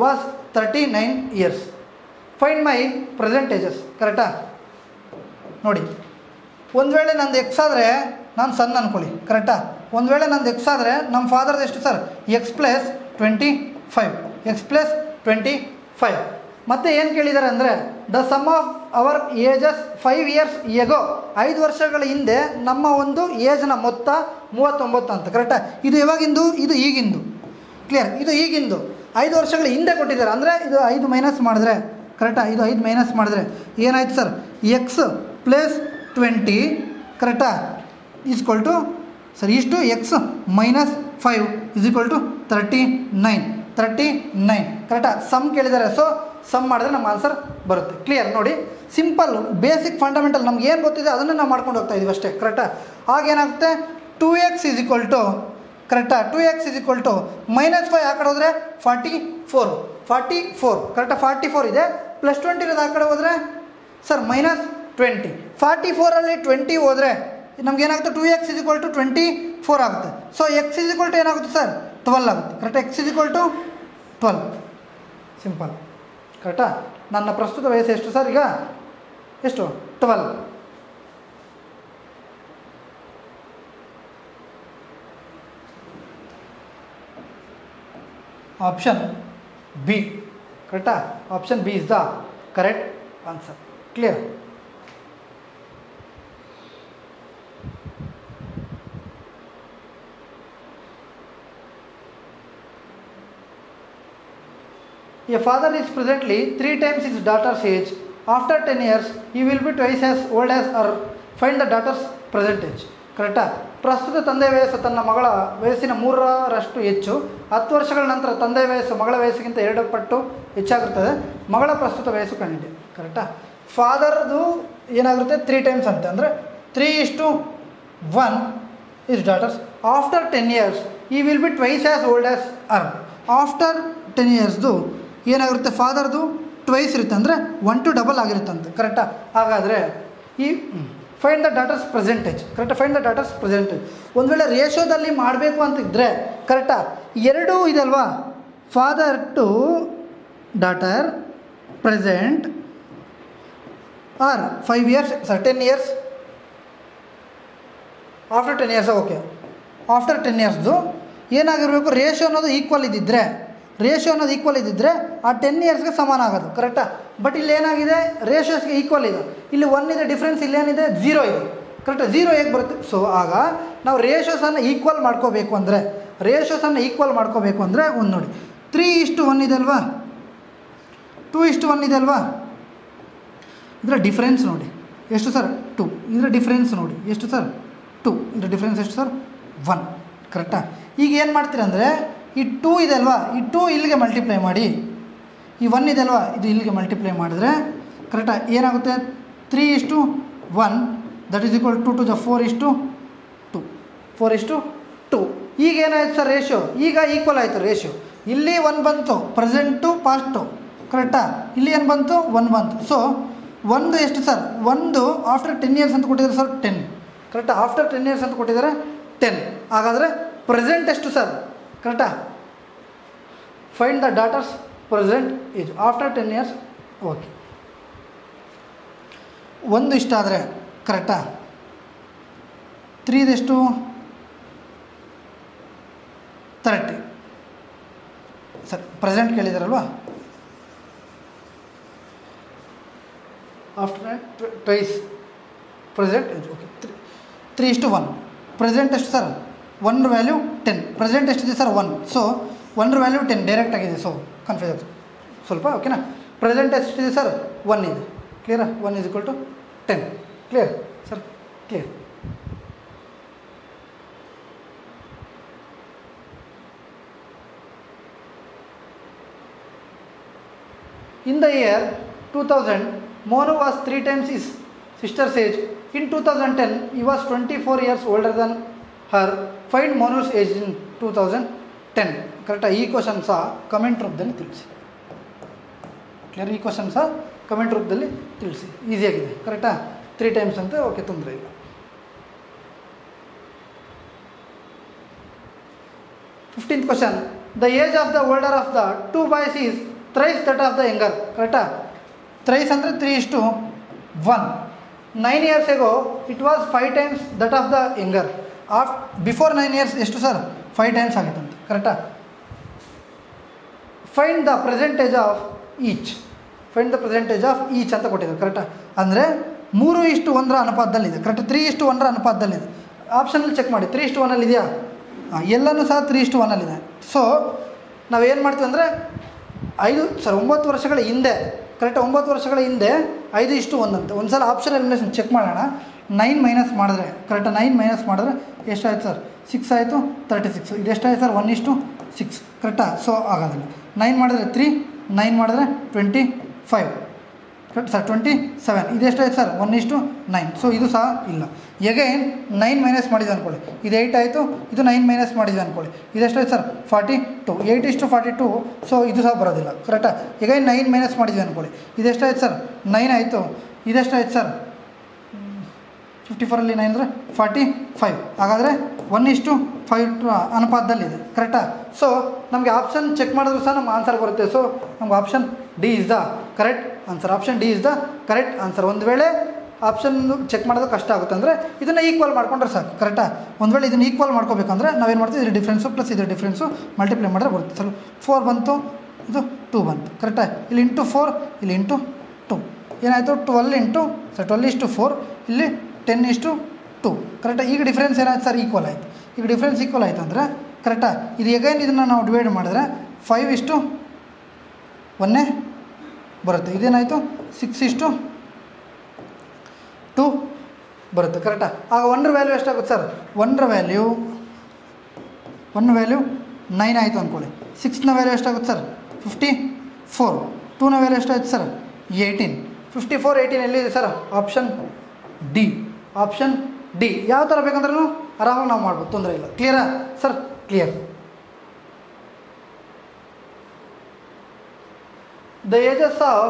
was 39 years. Find my present ages. ಕರೆಕ್ಟಾ? ನೋಡಿ, ಒಂದು ವೇಳೆ ನಂದು ಎಕ್ಸ್ ಆದರೆ ನಾನು ಸನ್ ಅಂದ್ಕೊಳ್ಳಿ, ಕರೆಕ್ಟಾ. ಒಂದು ವೇಳೆ ನಂದು ಎಕ್ಸ್ ಆದರೆ ನಮ್ಮ ಫಾದರ್ದು ಎಷ್ಟು sir? X plus 25, x plus 25. ಮತ್ತೆ ಏನು ಕೇಳಿದ್ದಾರೆ ಅಂದರೆ the sum of our ages 5 years ago, 5 ವರ್ಷಗಳ ಹಿಂದೆ ನಮ್ಮ ಒಂದು ಏಜ್ನ ಮೊತ್ತ 39 ಅಂತ, ಕರೆಕ್ಟಾ. ಇದು ಯಾವಾಗಿಂದು? ಇದು ಈಗಿಂದು. ಕ್ಲಿಯರ್. ಇದು ಈಗಿಂದು 5 ವರ್ಷಗಳ ಹಿಂದೆ ಕೊಟ್ಟಿದ್ದಾರೆ. ಅಂದರೆ ಇದು 5 ಮೈನಸ್ ಮಾಡಿದ್ರೆ, ಕರೆಕ್ಟಾ, ಇದು 5 ಮೈನಸ್ ಮಾಡಿದ್ರೆ ಏನಾಯ್ತು ಸರ್? ಎಕ್ಸ್ ಪ್ಲಸ್ 20, ಕರೆಕ್ಟಾ, ಈಸ್ಕ್ವಲ್ ಟು ಸರ್ ಇಷ್ಟು x minus 5 is equal to 39, ಕರೆಕ್ಟಾ. ಸಮ್ ಕೇಳಿದ್ದಾರೆ, ಸೊ ಸಮ್ ಮಾಡಿದ್ರೆ ನಮ್ಮ ಆನ್ಸರ್ ಬರುತ್ತೆ. ಕ್ಲಿಯರ್. ನೋಡಿ, ಸಿಂಪಲ್ ಬೇಸಿಕ್ ಫಂಡಮೆಂಟಲ್ ನಮ್ಗೆ ಏನು ಗೊತ್ತಿದೆ ಅದನ್ನು ನಾವು ಮಾಡ್ಕೊಂಡು ಹೋಗ್ತಾ ಇದೀವಿ ಅಷ್ಟೇ, ಕರೆಕ್ಟಾ. ಆಗೇನಾಗುತ್ತೆ 2x ಇಸ್ ಈಕ್ವಲ್ ಟು, ಕರೆಕ್ಟಾ, 2x ಇಸ್ ಈಕ್ವಲ್ ಟು -5 ಆ ಕಡೆ ಹೋದರೆ 44, ಕರೆಕ್ಟಾ. 44 ಇದೆ, ಪ್ಲಸ್ 20 ಇರೋದು ಆ ಕಡೆ ಹೋದರೆ ಸರ್ -20. 44ಅಲ್ಲಿ 20 ಹೋದರೆ ನಮಗೇನಾಗುತ್ತೆ? 2x ಇಸ್ ಈಕ್ವಲ್ ಟು 24 ಆಗುತ್ತೆ. So x is equal to ಏನಾಗುತ್ತೆ ಸರ್? 12 ಆಗುತ್ತೆ, ಕರೆಕ್ಟಾ. X is equal to 12. Simple, ಕರೆಕ್ಟಾ. ನನ್ನ ಪ್ರಸ್ತುತ ವಯಸ್ಸು ಎಷ್ಟು ಸರ್? ಈಗ ಎಷ್ಟು? 12. ಆಪ್ಷನ್ ಬಿ, ಕರೆಕ್ಟಾ. Option B is the correct answer. Clear. A father is presently 3 times his daughter's age. After 10 years, he will be twice as old as her. Find the daughter's present age. ಕರೆಕ್ಟಾ. ಪ್ರಸ್ತುತ ತಂದೆ ವಯಸ್ಸು ತನ್ನ ಮಗಳ ವಯಸ್ಸಿನ 3ರಷ್ಟು ಹೆಚ್ಚು. 10 ವರ್ಷಗಳ ನಂತರ ತಂದೆ ವಯಸ್ಸು ಮಗಳ ವಯಸ್ಸಿಗಿಂತ 2 ಪಟ್ಟು ಹೆಚ್ಚಾಗಿರ್ತದೆ. ಮಗಳ ಪ್ರಸ್ತುತ ವಯಸ್ಸು ಕಂಡಿದೆ, ಕರೆಕ್ಟಾ. ಫಾದರ್ದು ಏನಾಗುತ್ತೆ? 3 times ಅಂತ, ಅಂದರೆ 3:1 is daughters. After 10 years, he will be twice as old as her. After 10 yearsದು ಏನಾಗಿರುತ್ತೆ? ಫಾದರ್ದು ಟ್ವೈಸ್ ಇರುತ್ತೆ, ಅಂದರೆ 1 to ಡಬಲ್ ಆಗಿರುತ್ತಂತೆ, ಕರೆಕ್ಟಾ. ಹಾಗಾದರೆ ಈ ಫೈಂಡ್ ದ ಡಾಟರ್ಸ್ ಪ್ರೆಸೆಂಟೇಜ್, ಕರೆಕ್ಟಾ. ಫೈಂಡ್ ದ ಡಾಟರ್ಸ್ ಪ್ರೆಸೆಂಟೇಜ್ ಒಂದು ವೇಳೆ ರೇಷೋದಲ್ಲಿ ಮಾಡಬೇಕು ಅಂತಿದ್ದರೆ, ಕರೆಕ್ಟಾ, 2 ಇದೆ ಅಲ್ವಾ? Father to daughter present are 5 years, sir 10 years. After 10 years, okay. After 10 yearsದು ಏನಾಗಿರಬೇಕು? ರೇಷೋ ಅನ್ನೋದು ಈಕ್ವಲ್ ಇದ್ದಿದ್ದರೆ ಆ 10 yearsಗೆ ಸಮಾನ ಆಗೋದು, ಕರೆಕ್ಟಾ. ಬಟ್ ಇಲ್ಲಿ ಏನಾಗಿದೆ? ರೇಷೋಸ್ಗೆ ಈಕ್ವಲ್ ಇದೆ. ಇಲ್ಲಿ 1 ಇದೆ ಡಿಫ್ರೆನ್ಸ್, ಇಲ್ಲೇನಿದೆ? 0 ಇದೆ, ಕರೆಕ್ಟಾ. 0 ಹೇಗೆ ಬರುತ್ತೆ? ಸೊ ಆಗ ನಾವು ರೇಷೋಸನ್ನು ಈಕ್ವಲ್ ಮಾಡ್ಕೋಬೇಕು ಅಂದರೆ ಒಂದು ನೋಡಿ 3:1 ಇದೆ ಅಲ್ವಾ? 2:1 ಇದೆ ಅಲ್ವಾ? ಇದರ ಡಿಫ್ರೆನ್ಸ್ ನೋಡಿ ಎಷ್ಟು ಸರ್? 2. ಇದರ ಡಿಫ್ರೆನ್ಸ್ ನೋಡಿ ಎಷ್ಟು ಸರ್? 2. ಇದರ ಡಿಫ್ರೆನ್ಸ್ ಎಷ್ಟು ಸರ್? 1, ಕರೆಕ್ಟಾ. ಈಗ ಏನು ಮಾಡ್ತೀರ ಅಂದರೆ ಈ 2 ಇದೆ ಅಲ್ವಾ? ಈ 2 ಇಲ್ಲಿಗೆ ಮಲ್ಟಿಪ್ಲೈ ಮಾಡಿ, ಈ 1 ಇದೆ ಅಲ್ವಾ? ಇದು ಇಲ್ಲಿಗೆ ಮಲ್ಟಿಪ್ಲೈ ಮಾಡಿದ್ರೆ, ಕರೆಕ್ಟಾ, ಏನಾಗುತ್ತೆ? 3:1 that is equal 2 to the 4:2. ಈಗ ಏನಾಯ್ತು ಸರ್? ರೇಷಿಯೋ ಈಗ ಈಕ್ವಲ್ ಆಯಿತು. ರೇಷಿಯೋ ಇಲ್ಲಿ 1 ಬಂತು, ಪ್ರೆಸೆಂಟು ಪಾಸ್ಟು, ಕರೆಕ್ಟಾ. ಇಲ್ಲಿ ಏನು ಬಂತು? 1 ಬಂತು. ಸೊ 1 ಎಷ್ಟು ಸರ್? 1 ಆಫ್ಟರ್ 10 years ಅಂತ ಕೊಟ್ಟಿದ್ದಾರೆ ಸರ್, 10, ಕರೆಕ್ಟಾ. ಆಫ್ಟರ್ 10 years ಅಂತ ಕೊಟ್ಟಿದ್ದಾರೆ 10. ಹಾಗಾದರೆ ಪ್ರೆಸೆಂಟ್ ಎಷ್ಟು ಸರ್? ಕರೆಕ್ಟಾ. Find the daughter's present age after 10 years. Okay, 1 ಇಷ್ಟ ಆದರೆ, ಕರೆಕ್ಟಾ. 3 ಎಷ್ಟು? 30 ಸರ್. ಪ್ರೆಸೆಂಟ್ ಕೇಳಿದಾರಲ್ವಾ? After twice present age. Okay, 3:1. ಪ್ರೆಸೆಂಟ್ ಎಷ್ಟು ಸರ್? 1 ವ್ಯಾಲ್ಯೂ 10. ಪ್ರೆಸೆಂಟ್ ಎಷ್ಟಿದೆ ಸರ್? 1. ಸೊ 1 ವ್ಯಾಲ್ಯೂ 10 ಡೈರೆಕ್ಟ್ ಆಗಿದೆ. ಸೊ ಕನ್ಫ್ಯೂಸ್ ಆಗುತ್ತೆ ಸ್ವಲ್ಪ, ಓಕೆನಾ. ಪ್ರೆಸೆಂಟ್ ಎಷ್ಟಿದೆ ಸರ್? 1 ಇದೆ. ಕ್ಲಿಯರಾ? 1 is equal to 10. Clear sir? Clear. In the year 2000, Monu was 3 times his sister's age. In 2010, he was 24 years older than her. Find Monu's age in 2010. ಕರೆಕ್ಟಾಗಿ ಈ question ಸಹ ಕಮೆಂಟ್ ರೂಪದಲ್ಲಿ ತಿಳಿಸಿ. ಕ್ಲಿಯರ್? ಈ ಕ್ವಶನ್ ಸಹ ಕಮೆಂಟ್ ರೂಪದಲ್ಲಿ ತಿಳಿಸಿ. ಈಸಿಯಾಗಿದೆ. ಕರೆಕ್ಟಾ? 3 ಟೈಮ್ಸ್ ಅಂತ. ಓಕೆ, ತೊಂದರೆ ಇಲ್ಲ. 15th question. The age of the older of the 2 boys is thrice that of the younger. ಕರೆಕ್ಟಾ? ಥ್ರೈಸ್ ಅಂದರೆ 3:1. 9 years ago it was 5 times that of the younger. Before 9 years ಎಷ್ಟು sir? 5 times ಆಗಿತ್ತಂತೆ. ಕರೆಕ್ಟಾ? Find the percentage of each. Find the percentage of each ಅಂತ ಕೊಟ್ಟಿದ್ದಾರೆ. ಕರೆಕ್ಟಾ? ಅಂದರೆ 3:1 ಅನುಪಾತದಲ್ಲಿದೆ. Correct? 3:1 ಅನುಪಾತದಲ್ಲಿದೆ. ಆಪ್ಷನಲ್ಲಿ ಚೆಕ್ ಮಾಡಿ. 3:1 ಇದೆಯಾ? ಎಲ್ಲನೂ ಸಹ 3:1 ಸೊ ನಾವೇನು ಮಾಡ್ತೀವಿ ಅಂದರೆ 9 ವರ್ಷಗಳ ಹಿಂದೆ, ಕರೆಕ್ಟ್? 9 ವರ್ಷಗಳ ಹಿಂದೆ 5:1 ಅಂತ. ಒಂದು ಸಲ ಆಪ್ಷನ್ ಎಲಿಮಿನೇಷನ್ ಚೆಕ್ ಮಾಡೋಣ. 9 ಮೈನಸ್ ಮಾಡಿದ್ರೆ, ಕರೆಕ್ಟ್? 9 ಮೈನಸ್ ಮಾಡಿದ್ರೆ ಎಷ್ಟಾಯ್ತು ಸರ್? 6 ಆಯಿತು. 36. ಇದೆಷ್ಟಾಯ್ತು ಸರ್? 1:6. ಕರೆಕ್ಟಾ? ಸೊ ಆಗೋದಿಲ್ಲ. 9 ಮಾಡಿದ್ರೆ 3, 9 ಮಾಡಿದ್ರೆ 25, ಕರೆಕ್ಟ್ ಸರ್? 27. ಇದೆಷ್ಟಾಯ್ತು ಸರ್? 1:9. ಸೊ ಇದು ಸಹ ಇಲ್ಲ. ಎಗೈನ್ 9 ಮೈನಸ್ ಮಾಡಿದ್ವಿ ಅಂದ್ಕೊಳ್ಳಿ. ಇದು 8 ಆಯಿತು. ಇದು 9 ಮೈನಸ್ ಮಾಡಿದ್ವಿ ಅಂದ್ಕೊಳ್ಳಿ. ಇದೆಷ್ಟಾಯ್ತು ಸರ್? 42. 8:42. ಸೊ ಇದು ಸಹ ಬರೋದಿಲ್ಲ. ಕರೆಕ್ಟಾ? ಎಗೈನ್ 9 ಮೈನಸ್ ಮಾಡಿದ್ವಿ ಅಂದ್ಕೊಳ್ಳಿ. ಇದೆಷ್ಟಾಯ್ತು ಸರ್? 9 ಆಯಿತು. ಇದೆಷ್ಟಾಯ್ತು ಸರ್? 54 9 ಅಂದರೆ 45. ಹಾಗಾದರೆ 1:5 ಅನುಪಾತದಲ್ಲಿದೆ. ಕರೆಕ್ಟಾ? ಸೊ ನಮಗೆ ಆಪ್ಷನ್ ಚೆಕ್ ಮಾಡಿದ್ರು ಸಹ ನಮ್ಗೆ ಆನ್ಸರ್ ಬರುತ್ತೆ. ಸೊ ನಮ್ಗೆ option D is the correct answer. Option D is the correct answer. ಒಂದು ವೇಳೆ ಆಪ್ಷನ್ ಚೆಕ್ ಮಾಡೋದು ಕಷ್ಟ ಆಗುತ್ತೆ ಅಂದರೆ ಇದನ್ನು ಈಕ್ವಲ್ ಮಾಡ್ಕೊಂಡ್ರೆ ಸಾಕು. ಕರೆಕ್ಟಾ? ಒಂದು ವೇಳೆ ಇದನ್ನು ಈಕ್ವಲ್ ಮಾಡ್ಕೋಬೇಕಂದ್ರೆ ನಾವೇನು ಮಾಡ್ತೀವಿ? ಇದ್ರ ಡಿಫ್ರೆನ್ಸು ಪ್ಲಸ್ ಇದ್ರ ಡಿಫ್ರೆನ್ಸು ಮಲ್ಟಿಪ್ಲೈ ಮಾಡಿದ್ರೆ ಬರುತ್ತೆ. ಸ್ವಲ್ಪ 4 ಬಂತು, ಇದು 2 ಬಂತು. ಕರೆಕ್ಟಾ? ಇಲ್ಲಿ ಇಂಟು 4, ಇಲ್ಲಿ ಇಂಟು 2 ಏನಾಯಿತು? 12:4. ಇಲ್ಲಿ 10:2. ಕರೆಕ್ಟಾ? ಈಗ ಡಿಫ್ರೆನ್ಸ್ ಏನಾಯ್ತು ಸರ್? ಈಕ್ವಲ್ ಆಯಿತು. ಈಗ ಡಿಫ್ರೆನ್ಸ್ ಈಕ್ವಲ್ ಆಯಿತು ಅಂದರೆ ಕರೆಕ್ಟಾ? ಇದು ಎಗೈನ್ ಇದನ್ನು ನಾವು ಡಿವೈಡ್ ಮಾಡಿದ್ರೆ 5:1 ಬರುತ್ತೆ. ಇದೇನಾಯಿತು? 6:2 ಬರುತ್ತೆ. ಕರೆಕ್ಟಾ? ಆಗ 1 ವ್ಯಾಲ್ಯೂ ಎಷ್ಟಾಗುತ್ತೆ ಸರ್? 1 ವ್ಯಾಲ್ಯೂ 9 ಆಯಿತು ಅಂದ್ಕೊಳ್ಳಿ. 6ನ ವ್ಯಾಲ್ಯೂ ಎಷ್ಟಾಗುತ್ತೆ ಸರ್? 54. 2ನ ವ್ಯಾಲ್ಯೂ ಎಷ್ಟಾಯ್ತು ಸರ್? 18. 54, 18 ಎಲ್ಲಿದೆ sir? Option D. Option D. ಯಾವ ಥರ ಬೇಕಂದ್ರೂ ಆರಾಮಾಗಿ ನಾವು ಮಾಡ್ಬೋದು, ತೊಂದರೆ ಇಲ್ಲ. ಕ್ಲಿಯರಾ sir? Clear. The ages of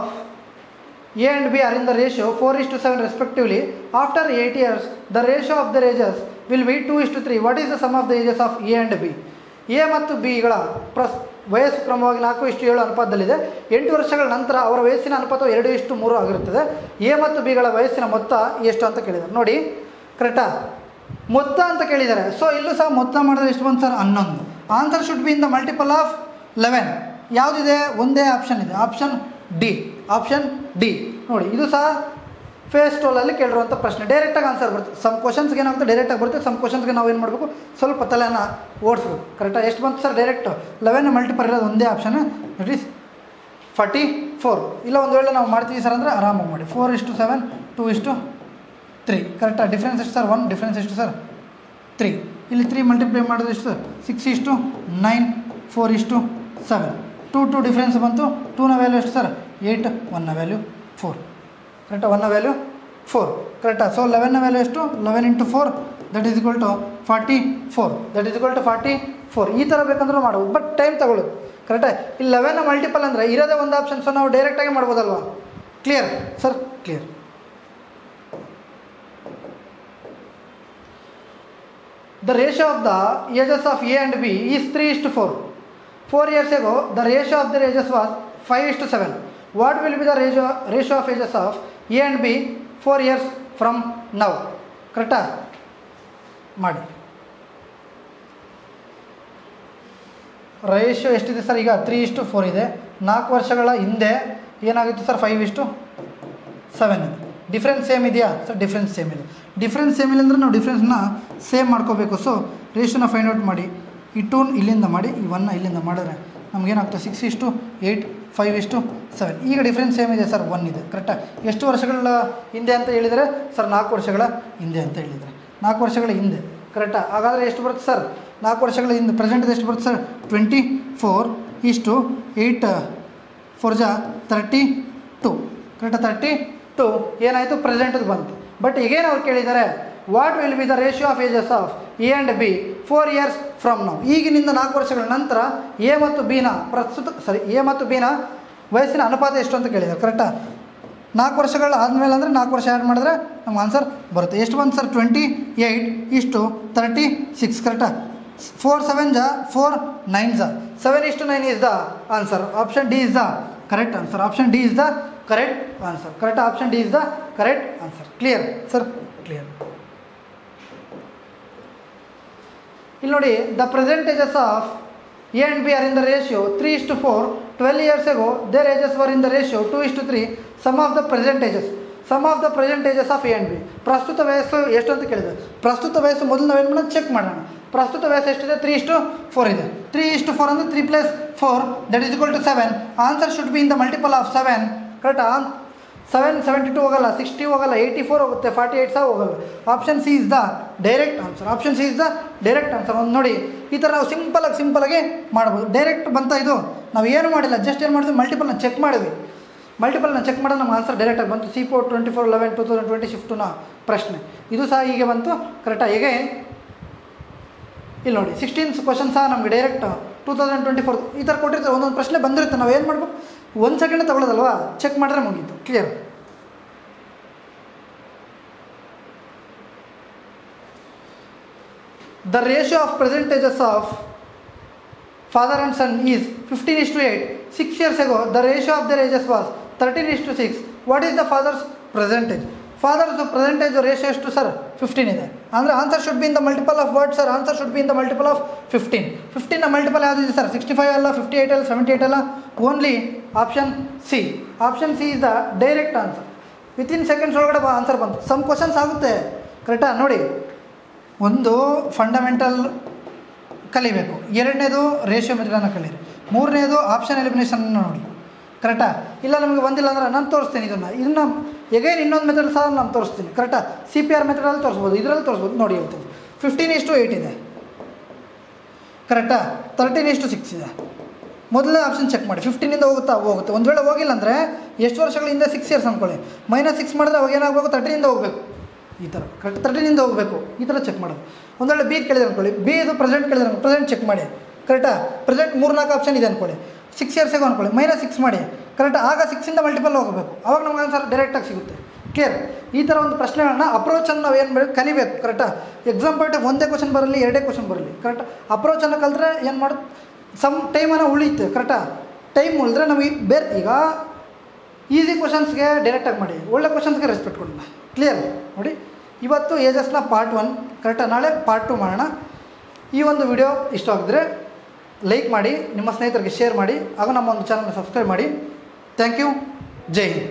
A and B are in the ratio 4:7 respectively. After 8 years, the ratio of their ages will be 2:3. What is the sum of the ages of A and B? A ಮತ್ತು ಬಿಗಳ ವಯಸ್ಸು ಕ್ರಮವಾಗಿ 4:7 ಅನುಪಾತದಲ್ಲಿದೆ. 8 ವರ್ಷಗಳ ನಂತರ ಅವರ ವಯಸ್ಸಿನ ಅನುಪಾತವು 2:3 ಆಗಿರುತ್ತದೆ. ಎ ಮತ್ತು ಬಿಗಳ ವಯಸ್ಸಿನ ಮೊತ್ತ ಎಷ್ಟು ಅಂತ ಕೇಳಿದ್ದಾರೆ. ನೋಡಿ, ಕರೆಕ್ಟಾ? ಮೊತ್ತ ಅಂತ ಕೇಳಿದ್ದಾರೆ. ಸೊ ಇಲ್ಲೂ ಸಹ ಮೊತ್ತ ಮಾಡಿದ್ರೆ ಎಷ್ಟು ಬಂತು sir? 11. Answer should be in the multiple of 11. ಯಾವುದಿದೆ? ಒಂದೇ ಆಪ್ಷನ್ ಇದೆ. Option D. Option D. ನೋಡಿ, ಇದು ಸಹ ಫೇಸ್ ಟೋಲಲ್ಲಿ ಕೇಳಿರುವಂಥ ಪ್ರಶ್ನೆ. ಡೈರೆಕ್ಟಾಗಿ ಆನ್ಸರ್ ಬರುತ್ತೆ. ಸಮ್ ಕ್ವಶನ್ಸ್ಗೆ ಏನಾಗುತ್ತೆ? ಡೈರೆಕ್ಟಾಗಿ ಬರುತ್ತೆ. ಸಮ್ ಕ್ವಶನ್ಸ್ಗೆ ನಾವು ಏನು ಮಾಡಬೇಕು? ಸ್ವಲ್ಪ ತಲೆನ ಓಡಿಸ್ಬೇಕು. ಕರೆಕ್ಟಾಗಿ ಎಷ್ಟು ಬಂತು ಸರ್? ಡೈರೆಕ್ಟ್ 11 ಮಲ್ಟಿಪಲ್ ಇರೋದು ಒಂದೇ ಆಪ್ಷನ್. It is 44. ಇಲ್ಲ ಒಂದು ವೇಳೆ ನಾವು ಮಾಡ್ತೀವಿ ಸರ್ ಅಂದರೆ ಆರಾಮಾಗಿ ಮಾಡಿ. 4:7, 2:3. ಕರೆಕ್ಟಾ? ಡಿಫ್ರೆನ್ಸ್ ಎಷ್ಟು ಸರ್? 1. ಡಿಫ್ರೆನ್ಸ್ ಎಷ್ಟು ಸರ್? 3. ಇಲ್ಲಿ 3 ಮಲ್ಟಿಪ್ಲೈ ಮಾಡಿದ್ರೆ ಎಷ್ಟು ಸರ್? 6:9, 4:7. 2 ಡಿಫ್ರೆನ್ಸ್ ಬಂತು. 2ನ ವ್ಯಾಲ್ಯೂ ಎಷ್ಟು ಸರ್? 8. 1ನ ವ್ಯಾಲ್ಯೂ 4. ಕರೆಕ್ಟಾ? 1ನ ವ್ಯಾಲ್ಯೂ 4. ಕರೆಕ್ಟಾ? ಸೊ 11ನ ವ್ಯಾಲ್ಯೂ ಎಷ್ಟು? 11 × 4 that is equal to 44. That is equal to 44. ಈ ಥರ ಬೇಕಂದ್ರೂ ಮಾಡ್ಬೋದು, ಬಟ್ ಟೈಮ್ ತಗೊಳ್ಳೋದು. ಕರೆಕ್ಟಾ? ಇಲ್ಲಿ 11ನ ಮಲ್ಟಿಪಲ್ ಅಂದರೆ ಇರೋದೇ ಒಂದು ಆಪ್ಷನ್. ಸೊ ನಾವು ಡೈರೆಕ್ಟಾಗಿ ಮಾಡ್ಬೋದಲ್ವಾ? Clear sir? Clear. The ratio of the ages of A and B is 3:4. 4 years ago, the ratio of their ages was 5:7. What will be the ratio of ages of A and B 4 years from now? ಕರೆಕ್ಟಾ? ಮಾಡಿ. Ratio ಎಷ್ಟಿದೆ sir? ಈಗ 3:4 ಇದೆ. 4 ವರ್ಷಗಳ ಹಿಂದೆ ಏನಾಗಿತ್ತು sir? 5:7 ಇದೆ. Difference same ಇದೆಯಾ ಸರ್? ಡಿಫ್ರೆನ್ಸ್ ಸೇಮ್ ಇದೆ. ಡಿಫ್ರೆನ್ಸ್ ಸೇಮ್ ಇಲ್ಲ ಅಂದರೆ ನಾವು ಡಿಫ್ರೆನ್ಸ್ನ ಸೇಮ್ ಮಾಡ್ಕೋಬೇಕು. ಸೊ ರೇಷಿಯೋನ ಫೈಂಡ್ ಔಟ್ ಮಾಡಿ. ಈ 2 ಇಲ್ಲಿಂದ ಮಾಡಿ, ಈ 1 ಇಲ್ಲಿಂದ ಮಾಡಿದ್ರೆ ನಮಗೇನಾಗ್ತದೆ? 6:8, 5:7. ಈಗ ಡಿಫ್ರೆನ್ಸ್ ಸೇಮ್ ಇದೆ ಸರ್? 1 ಇದೆ. ಕರೆಕ್ಟಾ? ಎಷ್ಟು ವರ್ಷಗಳ ಹಿಂದೆ ಅಂತ ಹೇಳಿದರೆ ಸರ್? 4 ವರ್ಷಗಳ ಹಿಂದೆ ಅಂತ ಹೇಳಿದರೆ 4 ವರ್ಷಗಳ ಹಿಂದೆ. ಕರೆಕ್ಟಾ? ಹಾಗಾದರೆ ಎಷ್ಟು ಬರುತ್ತೆ ಸರ್? 4 ವರ್ಷಗಳ ಹಿಂದೆ ಪ್ರೆಸೆಂಟ್ ಎಷ್ಟು ಬರುತ್ತೆ ಸರ್? 24:8 4 32. ಕರೆಕ್ಟಾ? 32 ಏನಾಯಿತು? ಪ್ರೆಸೆಂಟದು ಬಂತು. ಬಟ್ ಈಗೇನು ಅವ್ರು ಕೇಳಿದ್ದಾರೆ? What will be the ratio of ages of A and B 4 years from now. ಈಗಿನಿಂದ 4 ವರ್ಷಗಳ ನಂತರ ಎ ಮತ್ತು ಬಿನ ಎ ಮತ್ತು ಬಿನ ವಯಸ್ಸಿನ ಅನುಪಾತ ಎಷ್ಟು ಅಂತ ಕೇಳಿದ್ದಾರೆ. ಕರೆಕ್ಟಾ? 4 ವರ್ಷಗಳು ಆದಮೇಲೆ ಅಂದರೆ 4 ವರ್ಷ ಆ್ಯಡ್ ಮಾಡಿದ್ರೆ ನಮ್ಮ ಆನ್ಸರ್ ಬರುತ್ತೆ. ಎಷ್ಟು ಬಂತು ಸರ್? 28:36. ಕರೆಕ್ಟಾ? 4 7 4 9 7:9 is the answer. Option D is the correct answer. Option D is the correct answer. Correct? Option D is the correct answer. Clear sir? Clear. ಇಲ್ಲಿ ನೋಡಿ, the percentages of A and B are in the ratio 3:4. 12 years ago their ages were in the ratio 2:3. Sum of the percentages of A and B. ಪ್ರಸ್ತುತ ವಯಸ್ಸು ಎಷ್ಟು ಅಂತ ಕೇಳಿದೆ. ಪ್ರಸ್ತುತ ವಯಸ್ಸು ಮೊದಲು ನಾವೇನು ಮಾಡೋಣ, ಚೆಕ್ ಮಾಡೋಣ. ಪ್ರಸ್ತುತ ವಯಸ್ಸು ಎಷ್ಟಿದೆ? 3:4 ಇದೆ. 3:4 ಅಂದರೆ 3 + 4 that is equal to 7. Answer should be in the multiple of 7. ಕರೆಕ್ಟಾ? 7 72 ಹೋಗಲ್ಲ, 60 ಹೋಗಲ್ಲ, 84 ಹೋಗುತ್ತೆ, 48 ಸಹ ಹೋಗಲ್ಲ. Option C is the direct answer. Option C is the direct answer. ಒಂದು ನೋಡಿ, ಈ ಥರ ನಾವು ಸಿಂಪಲಾಗಿ ಮಾಡ್ಬೋದು. ಡೈರೆಕ್ಟ್ ಬಂತ ಇದು, ನಾವು ಏನು ಮಾಡಿಲ್ಲ, ಜಸ್ಟ್ ಏನು ಮಾಡಿದ್ವಿ, ಮಲ್ಟಿಪಲ್ನ ಚೆಕ್ ಮಾಡಿದ್ವಿ. ಮಲ್ಟಿಪಲ್ನ ಚೆಕ್ ಮಾಡಿದ್ರೆ ನಮ್ಮ ಆನ್ಸರ್ ಡೈರೆಕ್ಟಾಗಿ ಬಂತು. C4 24/11/2020 ಶಿಫ್ಟ್ನ ಪ್ರಶ್ನೆ ಇದು ಸಹ ಹೀಗೆ ಬಂತು. ಕರೆಕ್ಟಾ? ಹೀಗೆ ಇಲ್ಲಿ ನೋಡಿ 16th ಕ್ವಶನ್ ಸಹ ನಮಗೆ ಡೈರೆಕ್ಟ್ 2024 ಈ ಥರ ಕೊಟ್ಟಿರ್ತಾರೆ. ಒಂದೊಂದು ಪ್ರಶ್ನೆ ಬಂದಿರುತ್ತೆ, ನಾವು ಏನು ಮಾಡ್ಬೇಕು, 1 ಸೆಕೆಂಡ್ ತಗೊಳ್ಳೋದಲ್ವಾ, ಚೆಕ್ ಮಾಡಿದ್ರೆ ಮುಗೀತು. Clear? The ratio of percentages of father and son is 15:8. 6 years ago the ratio of their ages was 13:6. What is the father's percentage? Father's percentage ratio ಎಷ್ಟು ಸರ್? 15 ಇದೆ. ಅಂದರೆ answer should be in the multiple of what sir? Answer should be in the multiple of 15. 15ನ multiple ಯಾವುದು ಇದೆ sir? 65 ಅಲ್ಲ, 58 ಅಲ್ಲ, 78 ಅಲ್ಲ, only option C. Option C is the direct answer. Within seconds ಒಳಗಡೆ ಆನ್ಸರ್ ಬಂತು. ಸಮ್ ಕ್ವಶನ್ಸ್ ಆಗುತ್ತೆ. ಕರೆಕ್ಟಾ? ನೋಡಿ, ಒಂದು ಫಂಡಮೆಂಟಲ್ ಕಲಿಬೇಕು, ಎರಡನೇದು ರೇಷಿಯೋ ಮೆಥಡನ್ನು ಕಲೀರಿ, ಮೂರನೇದು ಆಪ್ಷನ್ ಎಲಿಮಿನೇಷನ್ ನೋಡಿ. ಕರೆಕ್ಟಾ? ಇಲ್ಲ ನಮಗೆ ಬಂದಿಲ್ಲ ಅಂದರೆ ನಾನು ತೋರಿಸ್ತೀನಿ ಇದನ್ನು ಎಗೈನ್ ಇನ್ನೊಂದು ಮೆಥಡ್ ಸಹ ನಾನು ತೋರಿಸ್ತೀನಿ. ಕರೆಕ್ಟಾ? CPR ಮೆಥಡಲ್ಲಿ ತೋರಿಸ್ಬೋದು, ಇದರಲ್ಲಿ ತೋರಿಸ್ಬೋದು. ನೋಡಿ ಹೇಳ್ತೀನಿ. 15:8 ಇದೆ. ಕರೆಕ್ಟಾ? 13:6 ಇದೆ. ಮೊದಲನೇ ಆಪ್ಷನ್ ಚೆಕ್ ಮಾಡಿ. 15ಇಂದ ಹೋಗುತ್ತೆ. ಒಂದು ವೇಳೆ ಹೋಗಿಲ್ಲ ಅಂದರೆ ಎಷ್ಟು ವರ್ಷಗಳ ಹಿಂದೆ 6 years ಅಂದ್ಕೊಳ್ಳಿ, -6 ಮಾಡಿದ್ರೆ ಅವಾಗ ಏನಾಗಬೇಕು, 13ಇಂದ ಹೋಗಬೇಕು. ಈ ಥರ ಕರೆಕ್ಟ್ 13ಇಂದ ಹೋಗಬೇಕು. ಈ ಥರ ಚೆಕ್ ಮಾಡೋದು. ಒಂದು ವೇಳೆ ಬಿ ಕೇಳಿದ್ರೆ ಅಂದ್ಕೊಳ್ಳಿ, ಬಿ ಇದು ಪ್ರೆಸೆಂಟ್ ಕೇಳಿದ್ರೆ ಪ್ರೆಸೆಂಟ್ ಚೆಕ್ ಮಾಡಿ. ಕರೆಕ್ಟಾ? ಪ್ರೆಸೆಂಟ್ 3-4 ಆಪ್ಷನ್ ಇದೆ ಅಂದ್ಕೊಳ್ಳಿ, 6 years ಆಗ ಅಂದ್ಕೊಳ್ಳಿ, -6 ಮಾಡಿ. ಕರೆಕ್ಟ್? ಆಗ 6ಇಂದ ಮಲ್ಟಿಪಲ್ ಹೋಗಬೇಕು, ಆವಾಗ ನಮ್ಗೆ ಆನ್ಸರ್ ಡೈರೆಕ್ಟಾಗಿ ಸಿಗುತ್ತೆ. ಕ್ಲಿಯರ್? ಈ ಥರ ಒಂದು ಪ್ರಶ್ನೆಗಳನ್ನ ಅಪ್ರೋಚನ್ನು ನಾವು ಏನು ಮಾಡಿ ಕಲಿಬೇಕು. ಕರೆಕ್ಟಾ? ಎಕ್ಸಾಮ್ ಪಾಯಿಂಟ್ ಒಂದೇ ಕ್ವಶನ್ ಬರಲಿ, ಎರಡೇ ಕ್ವಶನ್ ಬರಲಿ. ಕರೆಕ್ಟ್? ಅಪ್ರೋಚನ್ನು ಕಲಿತ್ರೆ ಏನು ಮಾಡೋದು, ಸಮ್ ಟೈಮನ್ನು ಉಳಿಯುತ್ತೆ. ಕರೆಕ್ಟಾ? ಟೈಮ್ ಉಳಿದ್ರೆ ನಮಗೆ ಬೇರೆ, ಈಗ ಈಸಿ ಕ್ವಶನ್ಸ್ಗೆ ಡೈರೆಕ್ಟಾಗಿ ಮಾಡಿ, ಒಳ್ಳೆ ಕ್ವಶನ್ಸ್ಗೆ ರೆಸ್ಪೆಕ್ಟ್ ಕೊಡೋಣ. ಕ್ಲಿಯರ್? ನೋಡಿ, ಇವತ್ತು ಏಜಸ್ನ ಪಾರ್ಟ್ 1. ಕರೆಕ್ಟಾ? ನಾಳೆ ಪಾರ್ಟ್ 2 ಮಾಡೋಣ. ಈ ಒಂದು ವಿಡಿಯೋ ಇಷ್ಟ ಆಗಿದ್ರೆ ಲೈಕ್ ಮಾಡಿ, ನಿಮ್ಮ ಸ್ನೇಹಿತರಿಗೆ ಶೇರ್ ಮಾಡಿ, ಆಗ ನಮ್ಮ ಒಂದು ಚಾನಲ್ನ ಸಬ್ಸ್ಕ್ರೈಬ್ ಮಾಡಿ. Thank you. ಜೈ ಹಿಂದ್.